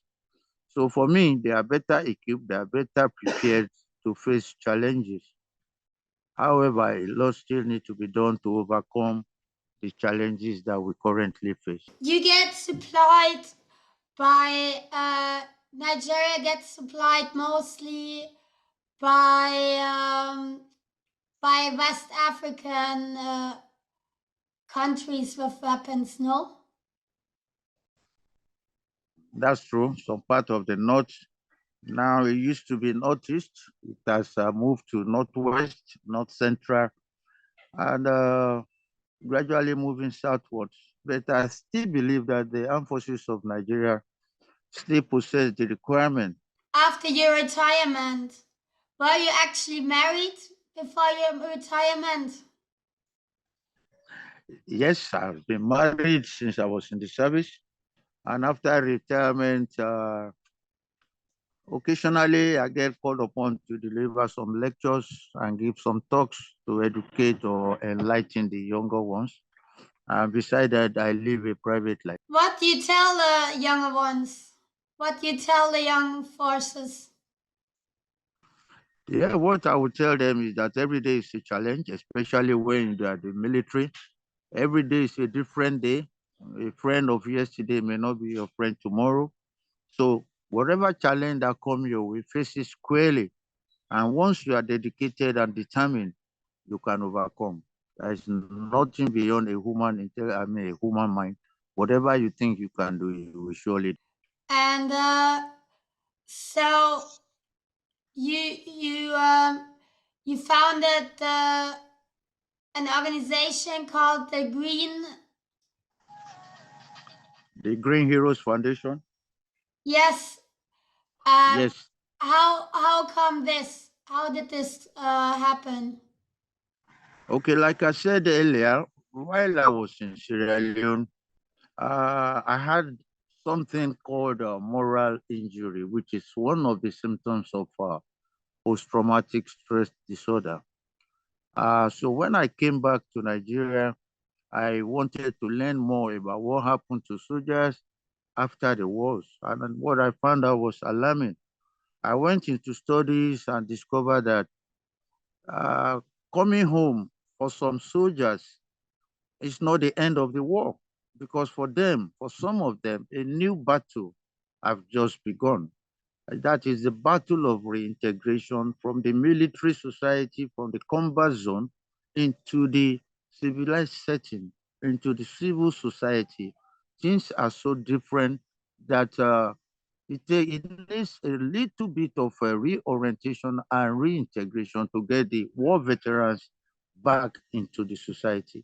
So for me, they are better equipped, they are better prepared to face challenges. However, a lot still need to be done to overcome the challenges that we currently face. You get supplied by Nigeria gets supplied mostly by West African countries with weapons, no? That's true. Some part of the north, now it used to be northeast, it has moved to northwest, north central, and gradually moving southwards. But I still believe that the armed forces of Nigeria still possess the requirement. After your retirement, were you actually married before your retirement? Yes, I've been married since I was in the service. And after retirement, occasionally I get called upon to deliver some lectures and give some talks to educate or enlighten the younger ones. And beside that, I live a private life. What do you tell the younger ones? What do you tell the young forces? Yeah, what I would tell them is that every day is a challenge, especially when you are the military. Every day is a different day. A friend of yesterday may not be your friend tomorrow. So whatever challenge that comes your way, face it squarely. And once you are dedicated and determined, you can overcome. There is nothing beyond a a human mind. Whatever you think you can do, you will surely. And so you founded an organization called the Green. The Green Heroes Foundation. Yes. Yes. How come this? How did this happen? Okay, like I said earlier, while I was in Sierra Leone, I had something called moral injury, which is one of the symptoms of post-traumatic stress disorder. So when I came back to Nigeria, I wanted to learn more about what happened to soldiers after the wars. And then what I found out was alarming. I went into studies and discovered that uh, coming home for some soldiers is not the end of the war, because for them, for some of them, a new battle have just begun. That is the battle of reintegration from the military society, from the combat zone into the civilized setting, into the civil society. Things are so different that it needs a little bit of a reorientation and reintegration to get the war veterans back into the society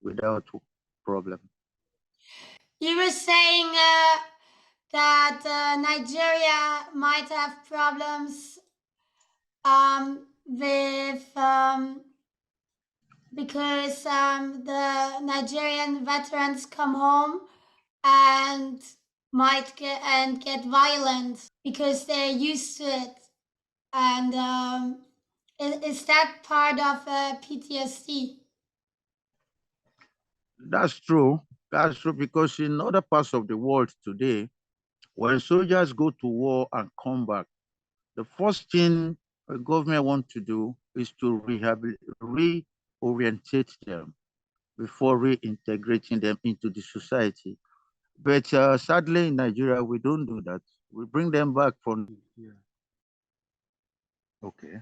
without problem. You were saying that Nigeria might have problems with because the Nigerian veterans come home and might get violent because they're used to it. And is that part of PTSD? That's true. That's true because in other parts of the world today, when soldiers go to war and come back, the first thing a government wants to do is to reorientate them before reintegrating them into the society. But sadly, in Nigeria, we don't do that. We bring them back from here. Okay.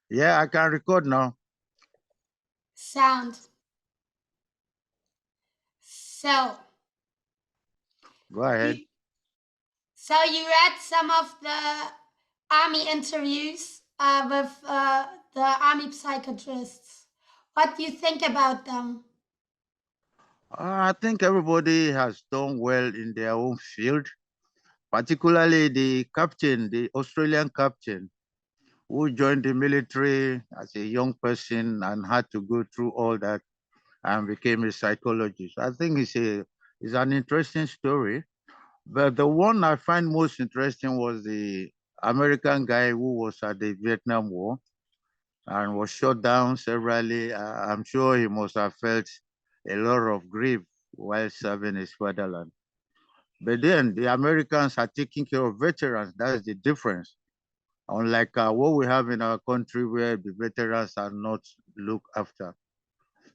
Yeah, I can record now. Sound. So, Go ahead. so you read some of the army interviews with the army psychiatrists. What do you think about them? I think everybody has done well in their own field, particularly the captain, the Australian captain, who joined the military as a young person and had to go through all that and became a psychologist. I think it's an interesting story. But the one I find most interesting was the American guy who was at the Vietnam War and was shot down severally. I'm sure he must have felt a lot of grief while serving his fatherland. But then the Americans are taking care of veterans. That's the difference. Unlike what we have in our country where the veterans are not looked after.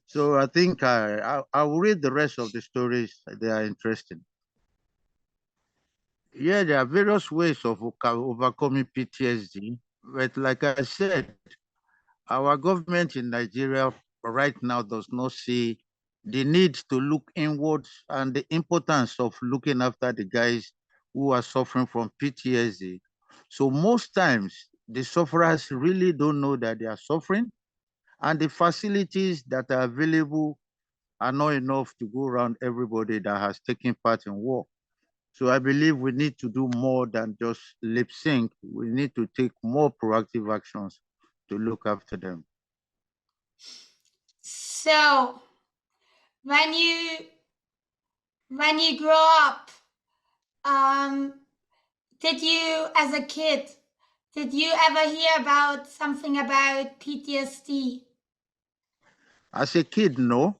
So I think I will read the rest of the stories. They are interesting. Yeah, there are various ways of overcoming PTSD. But like I said, our government in Nigeria right now does not see the need to look inwards and the importance of looking after the guys who are suffering from PTSD. So most times, the sufferers really don't know that they are suffering, and the facilities that are available are not enough to go around everybody that has taken part in war. So I believe we need to do more than just lip sync. We need to take more proactive actions to look after them. So, when you when you grow up, um, did you, as a kid, did you ever hear about something about PTSD? As a kid, no.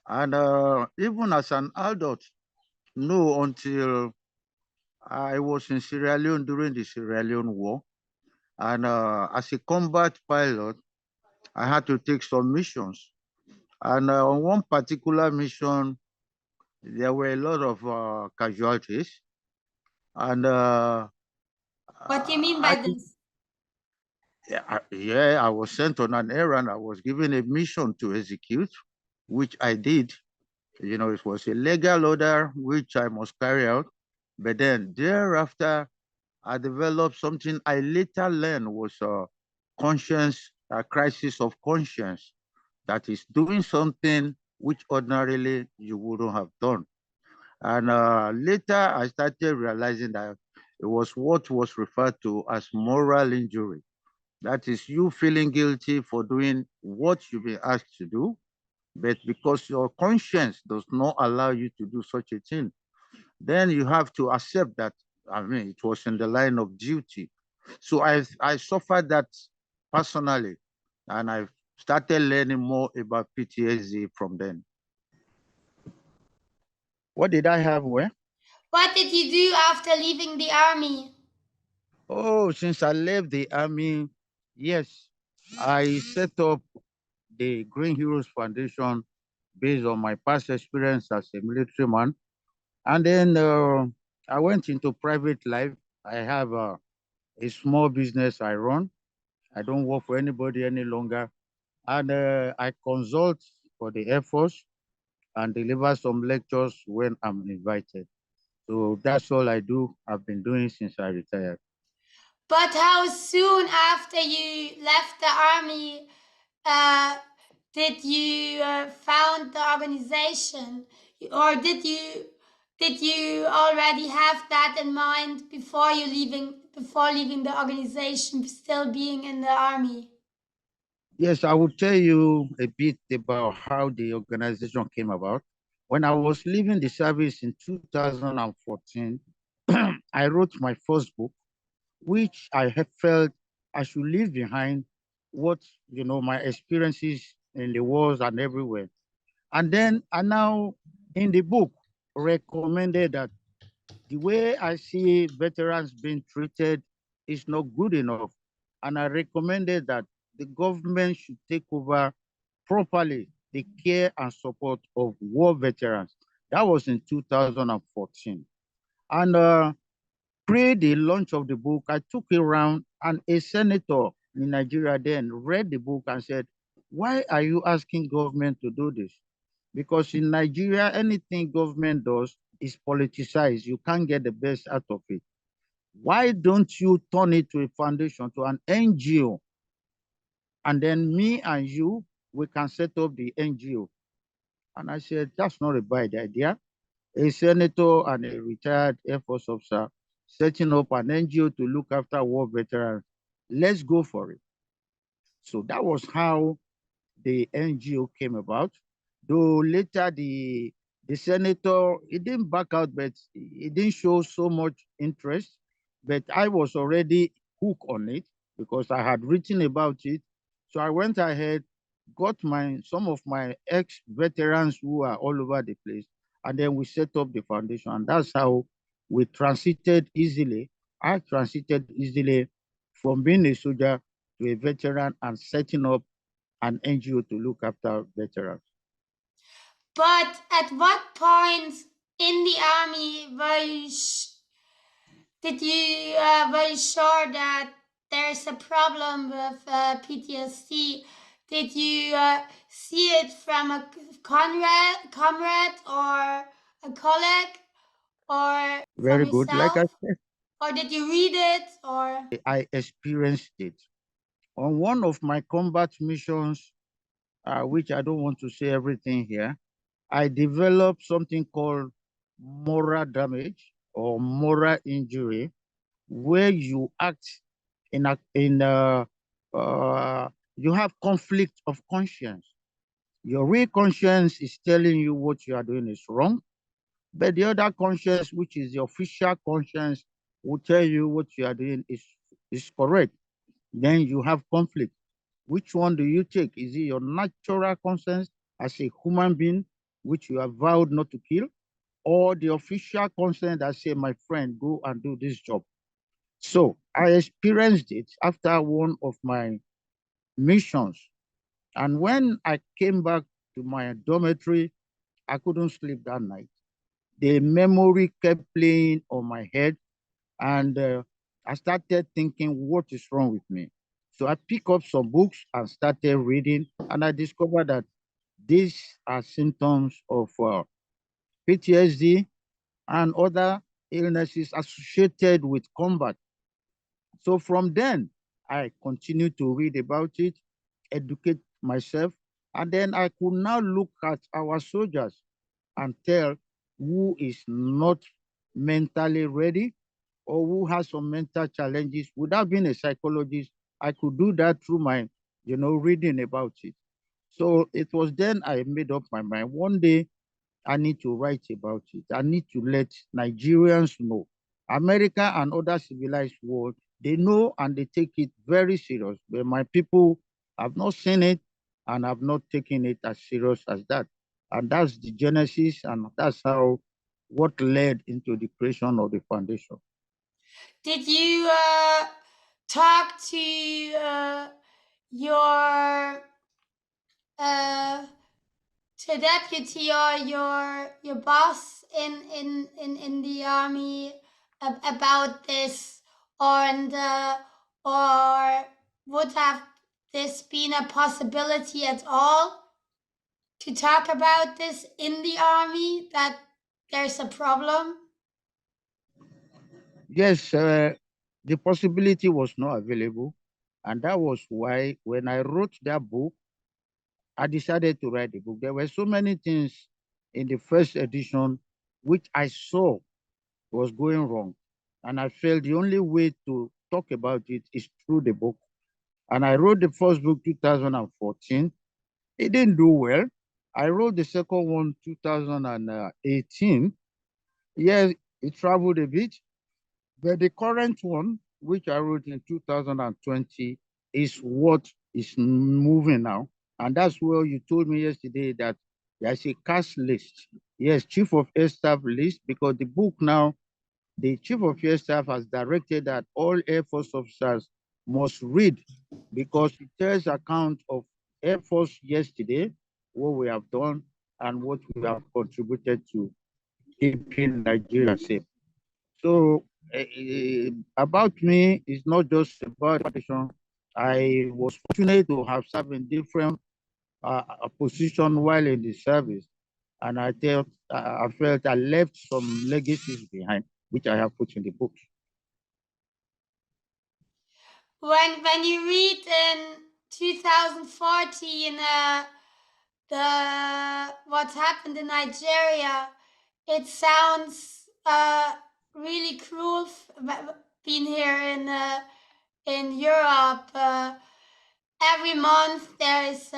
And even as an adult, no, until I was in Sierra Leone during the Sierra Leone War. And as a combat pilot, I had to take some missions. And on one particular mission, there were a lot of casualties. And What do you mean I by could, this? yeah, I was sent on an errand. I was given a mission to execute, which I did. You know, it was a legal order which I must carry out. But then thereafter, I developed something I later learned was a conscience, a crisis of conscience, that is doing something which ordinarily you wouldn't have done. And later, I started realizing that it was what was referred to as moral injury. That is you feeling guilty for doing what you've been asked to do, but because your conscience does not allow you to do such a thing, then you have to accept that, I mean, it was in the line of duty. So I suffered that personally, and I started learning more about PTSD from then. What did I have where? What did you do after leaving the army? Oh, since I left the army, yes, I set up the Green Heroes Foundation based on my past experience as a military man. And then I went into private life. I have a small business I run. I don't work for anybody any longer. And I consult for the Air Force and deliver some lectures when I'm invited. So that's all I do. I've been doing since I retired. But how soon after you left the army uh, did you found the organization, or did you already have that in mind before leaving the organization, still being in the army? Yes, I will tell you a bit about how the organization came about. When I was leaving the service in 2014, I wrote my first book, which I had felt I should leave behind what, my experiences in the wars and everywhere. And then I now, in the book, recommended that the way I see veterans being treated is not good enough. And I recommended that the government should take over properly the care and support of war veterans. That was in 2014. And pre the launch of the book, I took it around, and a senator in Nigeria then read the book and said, "Why are you asking government to do this? Because in Nigeria, anything government does is politicized. You can't get the best out of it. Why don't you turn it to a foundation, to an NGO? And then me and you, we can set up the NGO." And I said, "That's not a bad idea. A senator and a retired Air Force officer setting up an NGO to look after war veterans. Let's go for it." So that was how the NGO came about. Though later the senator, he didn't back out, but he didn't show so much interest. But I was already hooked on it because I had written about it. So I went ahead, got some of my ex-veterans who are all over the place, and then we set up the foundation. And that's how we transited easily. I transited easily from being a soldier to a veteran and setting up an NGO to look after veterans. But at what point in the army were you sure that there's a problem with PTSD? Did you see it from a comrade or a colleague, or Very from good. Like I yourself? said, Or did you read it? Or I experienced it. On one of my combat missions, which I don't want to say everything here, I developed something called moral damage or moral injury, where you act uh, you have conflict of conscience. Your real conscience is telling you what you are doing is wrong, but the other conscience, which is the official conscience, will tell you what you are doing is correct. Then you have conflict. Which one do you take? Is it your natural conscience as a human being, which you have vowed not to kill, or the official conscience that say, "My friend, go and do this job"? So I experienced it after one of my missions. And when I came back to my dormitory, I couldn't sleep that night. The memory kept playing on my head, and I started thinking, what is wrong with me? So I picked up some books and started reading, and I discovered that these are symptoms of PTSD and other illnesses associated with combat. So from then, I continued to read about it, educate myself, and then I could now look at our soldiers and tell who is not mentally ready or who has some mental challenges. Without being a psychologist, I could do that through my, reading about it. So it was then I made up my mind. One day I need to write about it. I need to let Nigerians know. America and other civilized world, they know and they take it very serious. But my people have not seen it and have not taken it as serious as that. And that's the genesis, and that's how what led into the creation of the foundation. did you talk to your uh, to deputy or your boss in the army about this, and or would have this been a possibility at all to talk about this in the army, that there's a problem? Yes, the possibility was not available. And that was why when I wrote that book, I decided to write the book. There were so many things in the first edition which I saw was going wrong. And I felt the only way to talk about it is through the book. And I wrote the first book 2014. It didn't do well. I wrote the second one 2018. Yes, it traveled a bit. But the current one, which I wrote in 2020, is what is moving now. And that's where you told me yesterday that there's a cast list. Yes, Chief of Air Staff list, because the book now, the Chief of Air Staff has directed that all Air Force officers must read, because it tells account of Air Force yesterday, what we have done, and what we have contributed to keeping Nigeria safe. So about me, it's not just about education. I was fortunate to have served in different position while in the service, and I felt I left some legacies behind, which I have put in the books. When you read in 2014 the what happened in Nigeria, it sounds really cruel. Being here in Europe, every month there is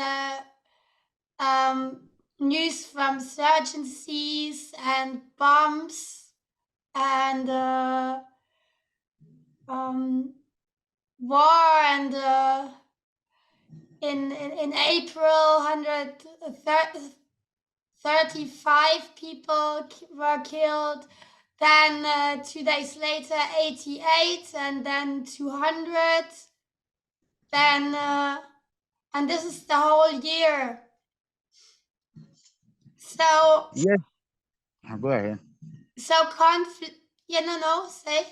news from insurgencies and bombs and war, and in April 135 people were killed. Then 2 days later 88, and then 200. Then and this is the whole year. So yes, go ahead. So conflict. Yeah, no, say.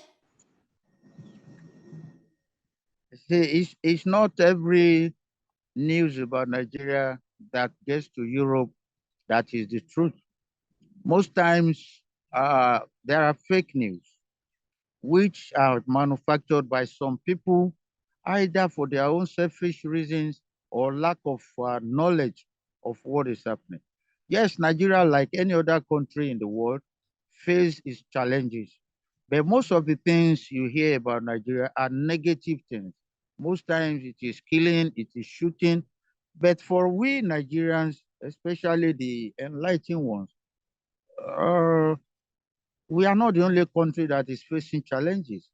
See, it's not every news about Nigeria that gets to Europe that is the truth. Most times, there are fake news, which are manufactured by some people, either for their own selfish reasons or lack of knowledge of what is happening. Yes, Nigeria, like any other country in the world, face its challenges. But most of the things you hear about Nigeria are negative things. Most times it is killing, it is shooting. But for we Nigerians, especially the enlightened ones, uh, we are not the only country that is facing challenges.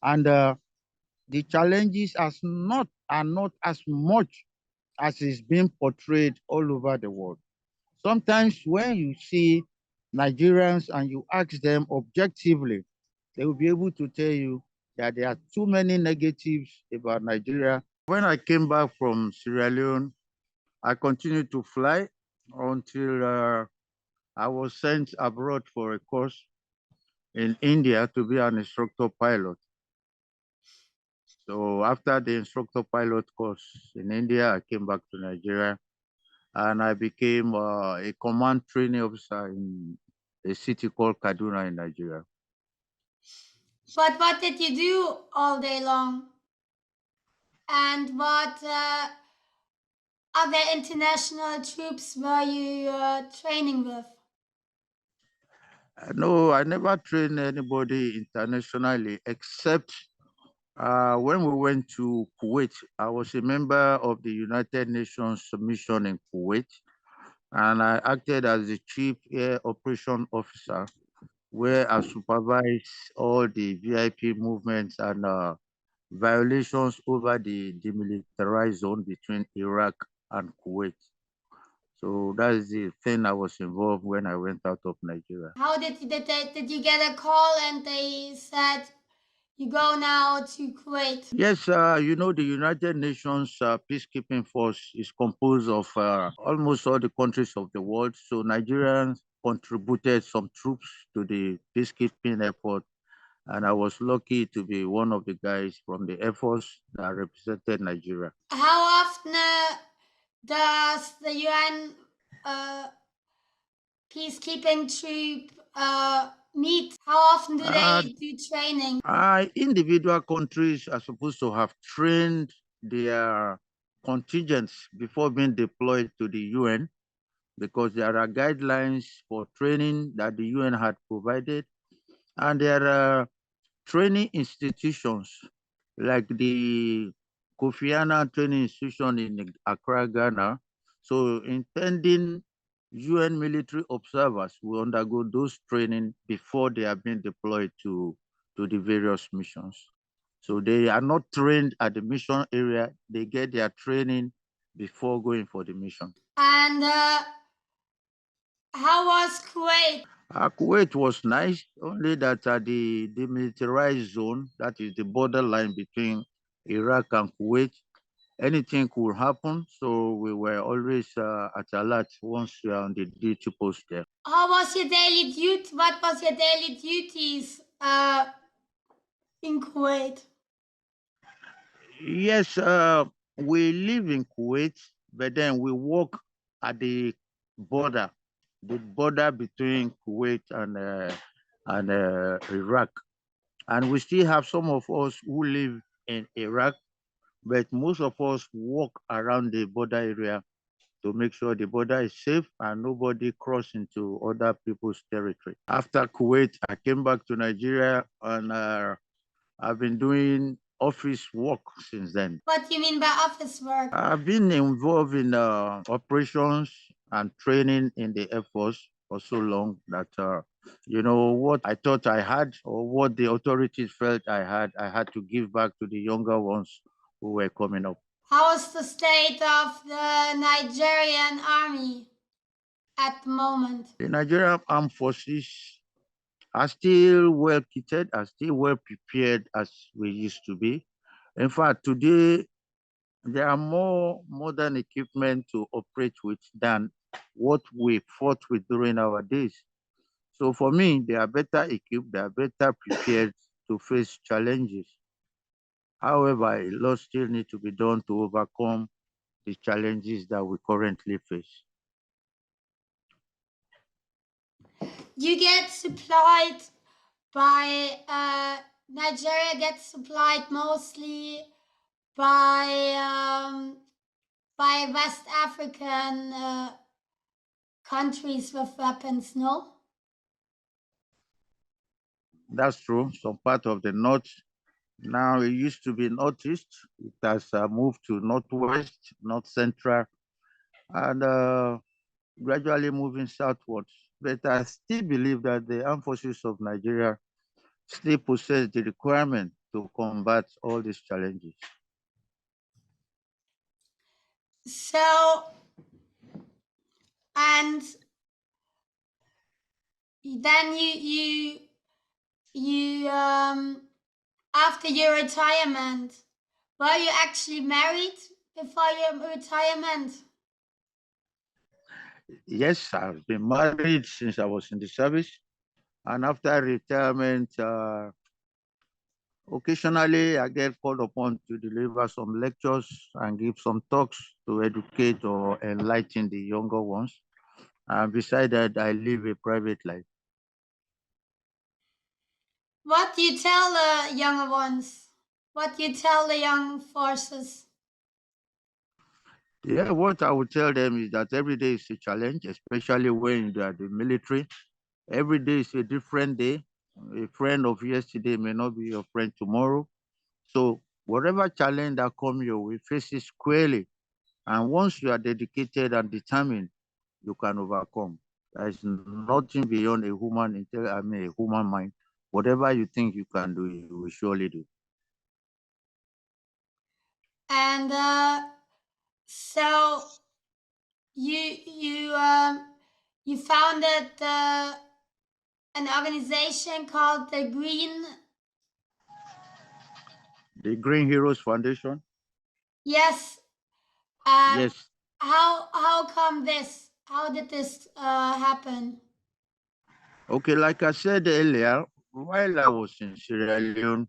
And the challenges are not as much as is being portrayed all over the world. Sometimes when you see Nigerians and you ask them objectively, they will be able to tell you that there are too many negatives about Nigeria. When I came back from Sierra Leone, I continued to fly until I was sent abroad for a course in India to be an instructor pilot. So after the instructor pilot course in India, I came back to Nigeria and I became a command training officer in a city called Kaduna in Nigeria. But what did you do all day long? And what other international troops were you training with? No, I never trained anybody internationally except when we went to Kuwait. I was a member of the United Nations mission in Kuwait, and I acted as the chief air operation officer, where I supervised all the VIP movements and violations over the demilitarized zone between Iraq and Kuwait. So that's the thing I was involved when I went out of Nigeria. How did you get a call and they said you go now to Kuwait? Yes, you know, the United Nations peacekeeping force is composed of almost all the countries of the world. So Nigerians contributed some troops to the peacekeeping effort. And I was lucky to be one of the guys from the Air Force that represented Nigeria. How often does the UN peacekeeping troop meet? How often do Uh, they do training? Individual countries are supposed to have trained their contingents before being deployed to the UN, because there are guidelines for training that the UN had provided, and there are training institutions like the Kofi Annan Training Institution in Accra, Ghana. So intending UN military observers will undergo those training before they are being deployed to the various missions. So they are not trained at the mission area. They get their training before going for the mission. And how was Kuwait? Kuwait was nice, only that the demilitarized zone, that is the borderline between Iraq and Kuwait, anything could happen. So we were always at alert once we are on the duty post there. How was your daily duty? What was your daily duties in Kuwait? Yes, we live in Kuwait, but then we work at the border between Kuwait and Iraq. And we still have some of us who live in Iraq, but most of us walk around the border area to make sure the border is safe and nobody cross into other people's territory. After Kuwait, I came back to Nigeria and I've been doing office work since then. What do you mean by office work? I've been involved in operations and training in the Air Force for so long that, what I thought I had or what the authorities felt I had to give back to the younger ones who were coming up. How is the state of the Nigerian army at the moment? The Nigerian Armed Forces are still well kitted, are still well prepared as we used to be. In fact, today there are more modern equipment to operate with than what we fought with during our days. So for me, they are better equipped, they are better prepared to face challenges. However, a lot still need to be done to overcome the challenges that we currently face. You get supplied by Nigeria gets supplied mostly by West African countries with weapons, no? That's true. Some part of the north, now it used to be northeast, it has moved to northwest, north central, and gradually moving southwards. But I still believe that the armed forces of Nigeria still possess the requirement to combat all these challenges. So, and then you after your retirement, were you actually married before your retirement? Yes, I've been married since I was in the service. And after retirement, occasionally I get called upon to deliver some lectures and give some talks to educate or enlighten the younger ones. And beside that, I live a private life. What do you tell the younger ones? What do you tell the young forces? Yeah, what I would tell them is that every day is a challenge, especially when you are the military. Every day is a different day. A friend of yesterday may not be your friend tomorrow. So whatever challenge that comes your way, face it squarely. And once you are dedicated and determined, you can overcome. There is nothing beyond a a human mind. Whatever you think you can do, you will surely do. And so you founded an organization called the Green Heroes Foundation. Yes. Yes. How come this? How did this happen? Okay, like I said earlier, while I was in Sierra Leone,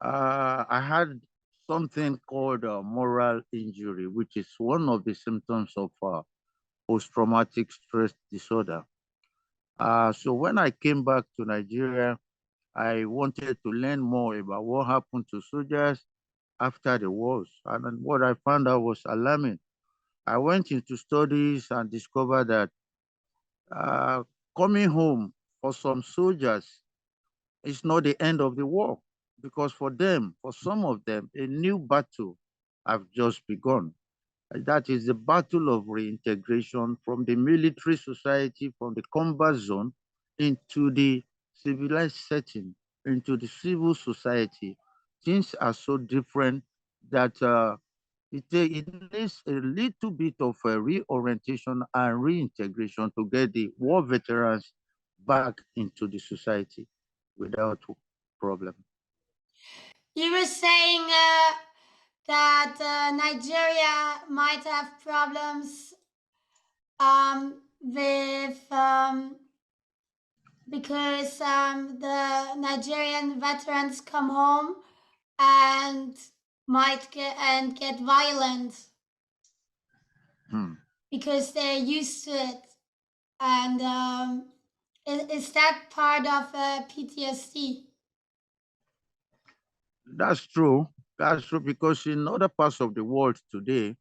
I had something called moral injury, which is one of the symptoms of post-traumatic stress disorder. So when I came back to Nigeria, I wanted to learn more about what happened to soldiers after the wars. And then what I found out was alarming. I went into studies and discovered that uh, coming home for some soldiers is not the end of the war, because for them, for some of them, a new battle have just begun. That is the battle of reintegration from the military society, from the combat zone into the civilized setting, into the civil society, things are so different that it needs a little bit of a reorientation and reintegration to get the war veterans back into the society without problem. You were saying that Nigeria might have problems with because the Nigerian veterans come home and might get violent Hmm. because they're used to it. And is that part of PTSD? That's true. That's true because in other parts of the world today,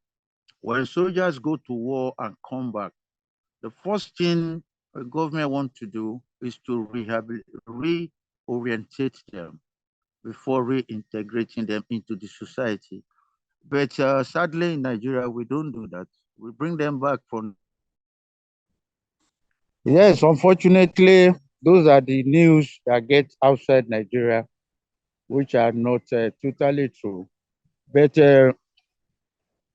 when soldiers go to war and come back, the first thing a government wants to do is to reorientate them before reintegrating them into the society. But sadly, in Nigeria, we don't do that. We bring them back from. Yes, unfortunately, those are the news that get outside Nigeria, which are not totally true. But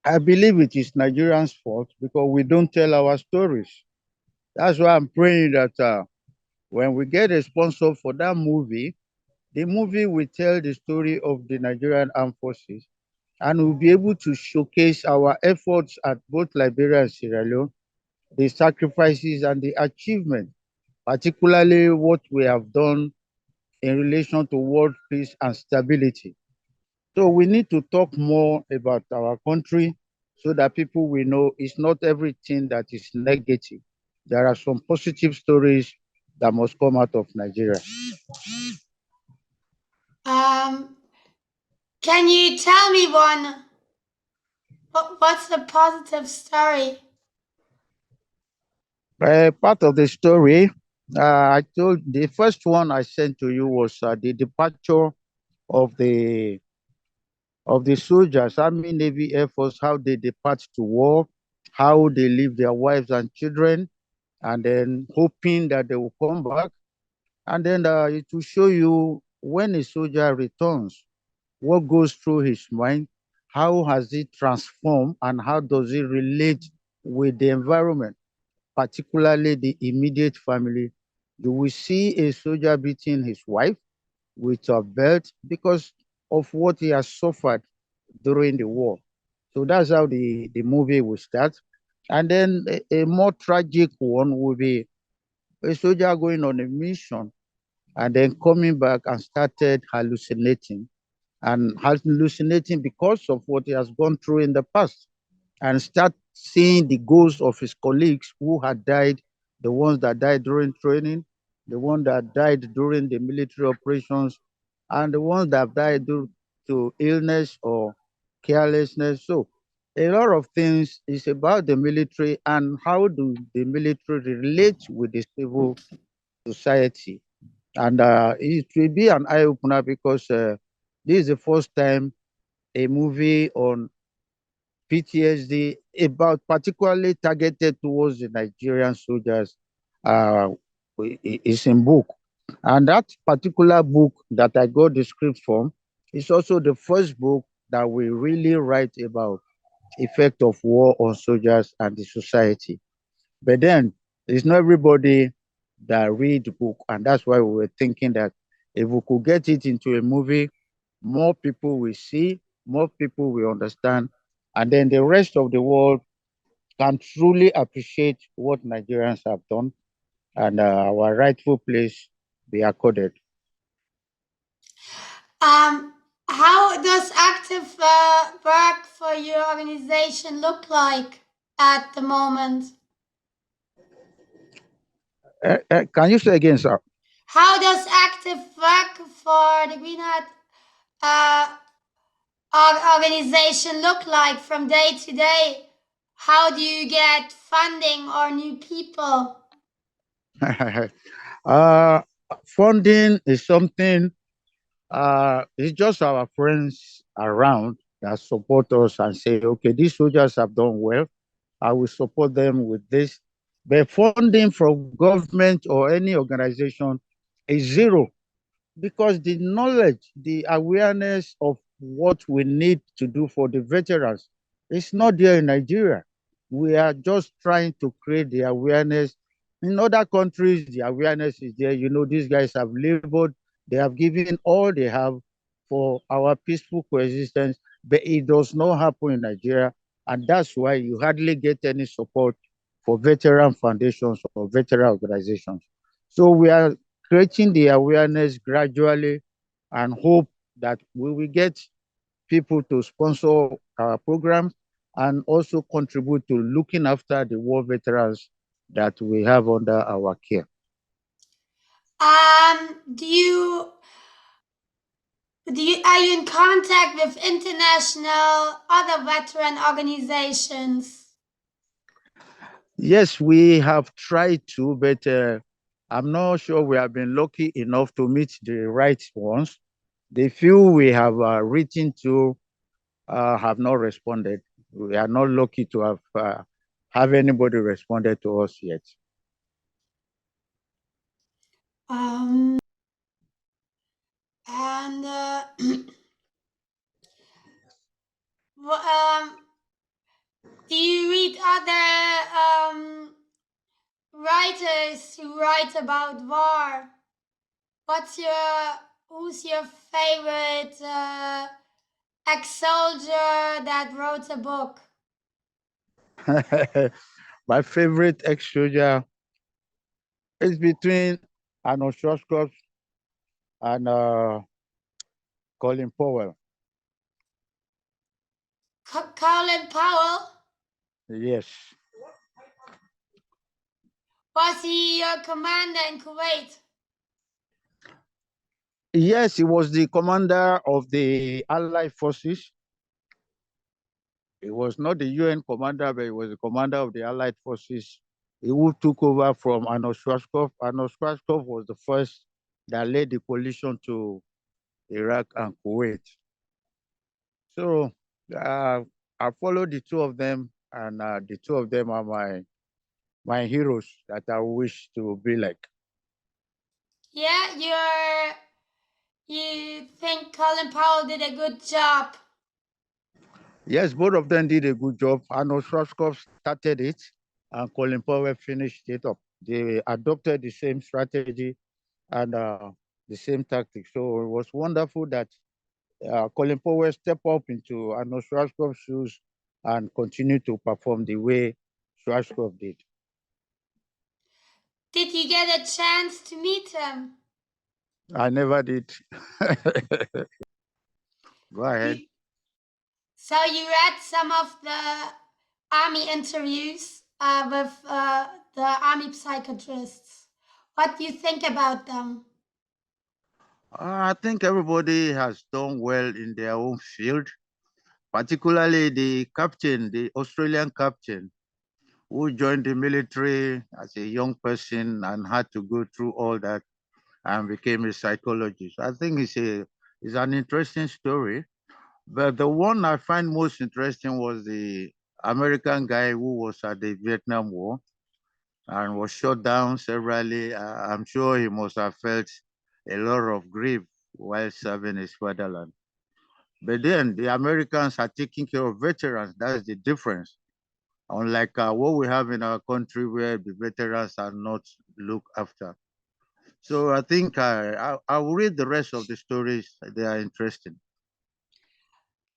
I believe it is Nigerians' fault because we don't tell our stories. That's why I'm praying that when we get a sponsor for that movie, the movie will tell the story of the Nigerian Armed Forces and we'll be able to showcase our efforts at both Liberia and Sierra Leone, the sacrifices and the achievement, particularly what we have done in relation to world peace and stability. So we need to talk more about our country so that people will know it's not everything that is negative. There are some positive stories that must come out of Nigeria. Um, can you tell me one? What's the positive story? Part of the story, I told the first one I sent to you was the departure of the soldiers, Army, Navy, Air Force, how they depart to war, how they leave their wives and children, and then hoping that they will come back. And then it will show you when a soldier returns, what goes through his mind, how has he transformed, and how does he relate with the environment, particularly the immediate family. You will see a soldier beating his wife with a belt because of what he has suffered during the war. So that's how the movie will start. And then a more tragic one will be a soldier going on a mission and then coming back and started hallucinating and hallucinating because of what he has gone through in the past and start seeing the ghosts of his colleagues who had died, the ones that died during training, the ones that died during the military operations, and the ones that died due to illness or carelessness. So a lot of things is about the military and how do the military relate with the civil society. And it will be an eye opener because this is the first time a movie on PTSD about particularly targeted towards the Nigerian soldiers uh, is in book. And that particular book that I got the script from is also the first book that we really write about effect of war on soldiers and the society. But then it's not everybody that read the book, and that's why we were thinking that if we could get it into a movie, more people will see, more people will understand, and then the rest of the world can truly appreciate what Nigerians have done and our rightful place be accorded. Um, how does active work for your organization look like at the moment? Can you say again, sir? How does active work for the Green Hat organization look like from day to day? How do you get funding or new people? uh, Funding is something, it's just our friends around that support us and say, okay, these soldiers have done well. I will support them with this. But funding from government or any organization is zero. because the knowledge, the awareness of what we need to do for the veterans is not there in Nigeria. We are just trying to create the awareness. In other countries, the awareness is there. You know, these guys have labored, they have given all they have for our peaceful coexistence, but it does not happen in Nigeria. And that's why you hardly get any support for veteran foundations or veteran organizations. So we are creating the awareness gradually and hope that we will get people to sponsor our programs and also contribute to looking after the war veterans that we have under our care. Are you in contact with international other veteran organizations? Yes, we have tried to, but I'm not sure we have been lucky enough to meet the right ones. The few we have written to have not responded. We are not lucky to have anybody responded to us yet. And do you read other writers who write about war? Who's your favorite ex-soldier that wrote a book? My favorite ex-soldier is between Arnold Schwarzenegger and Colin Powell. Colin Powell? Yes. Was he your commander in Kuwait? Yes, he was the commander of the Allied forces. He was not the UN commander, but he was the commander of the Allied forces. He who took over from Arnold Schwarzenegger. Arnold Schwarzenegger was the first that led the coalition to Iraq and Kuwait. So I followed the two of them, and the two of them are my heroes that I wish to be like. Yeah, you think Colin Powell did a good job? Yes, both of them did a good job. Arnold Schwarzenegger started it, and Colin Powell finished it up. They adopted the same strategy and the same tactics. So it was wonderful that Colin Powell stepped up into Arnold Schwarzenegger's shoes and continued to perform the way Schwarzenegger did. Did you get a chance to meet him? I never did. Go ahead. So you read some of the army interviews with the army psychiatrists. What do you think about them? I think everybody has done well in their own field, particularly the captain, the Australian captain, who joined the military as a young person and had to go through all that and became a psychologist. I think it's an interesting story. But the one I find most interesting was the American guy who was at the Vietnam War and was shot down severally. I'm sure he must have felt a lot of grief while serving his fatherland. But then the Americans are taking care of veterans. That's the difference. Unlike what we have in our country where the veterans are not looked after. So I think I will read the rest of the stories. They are interesting.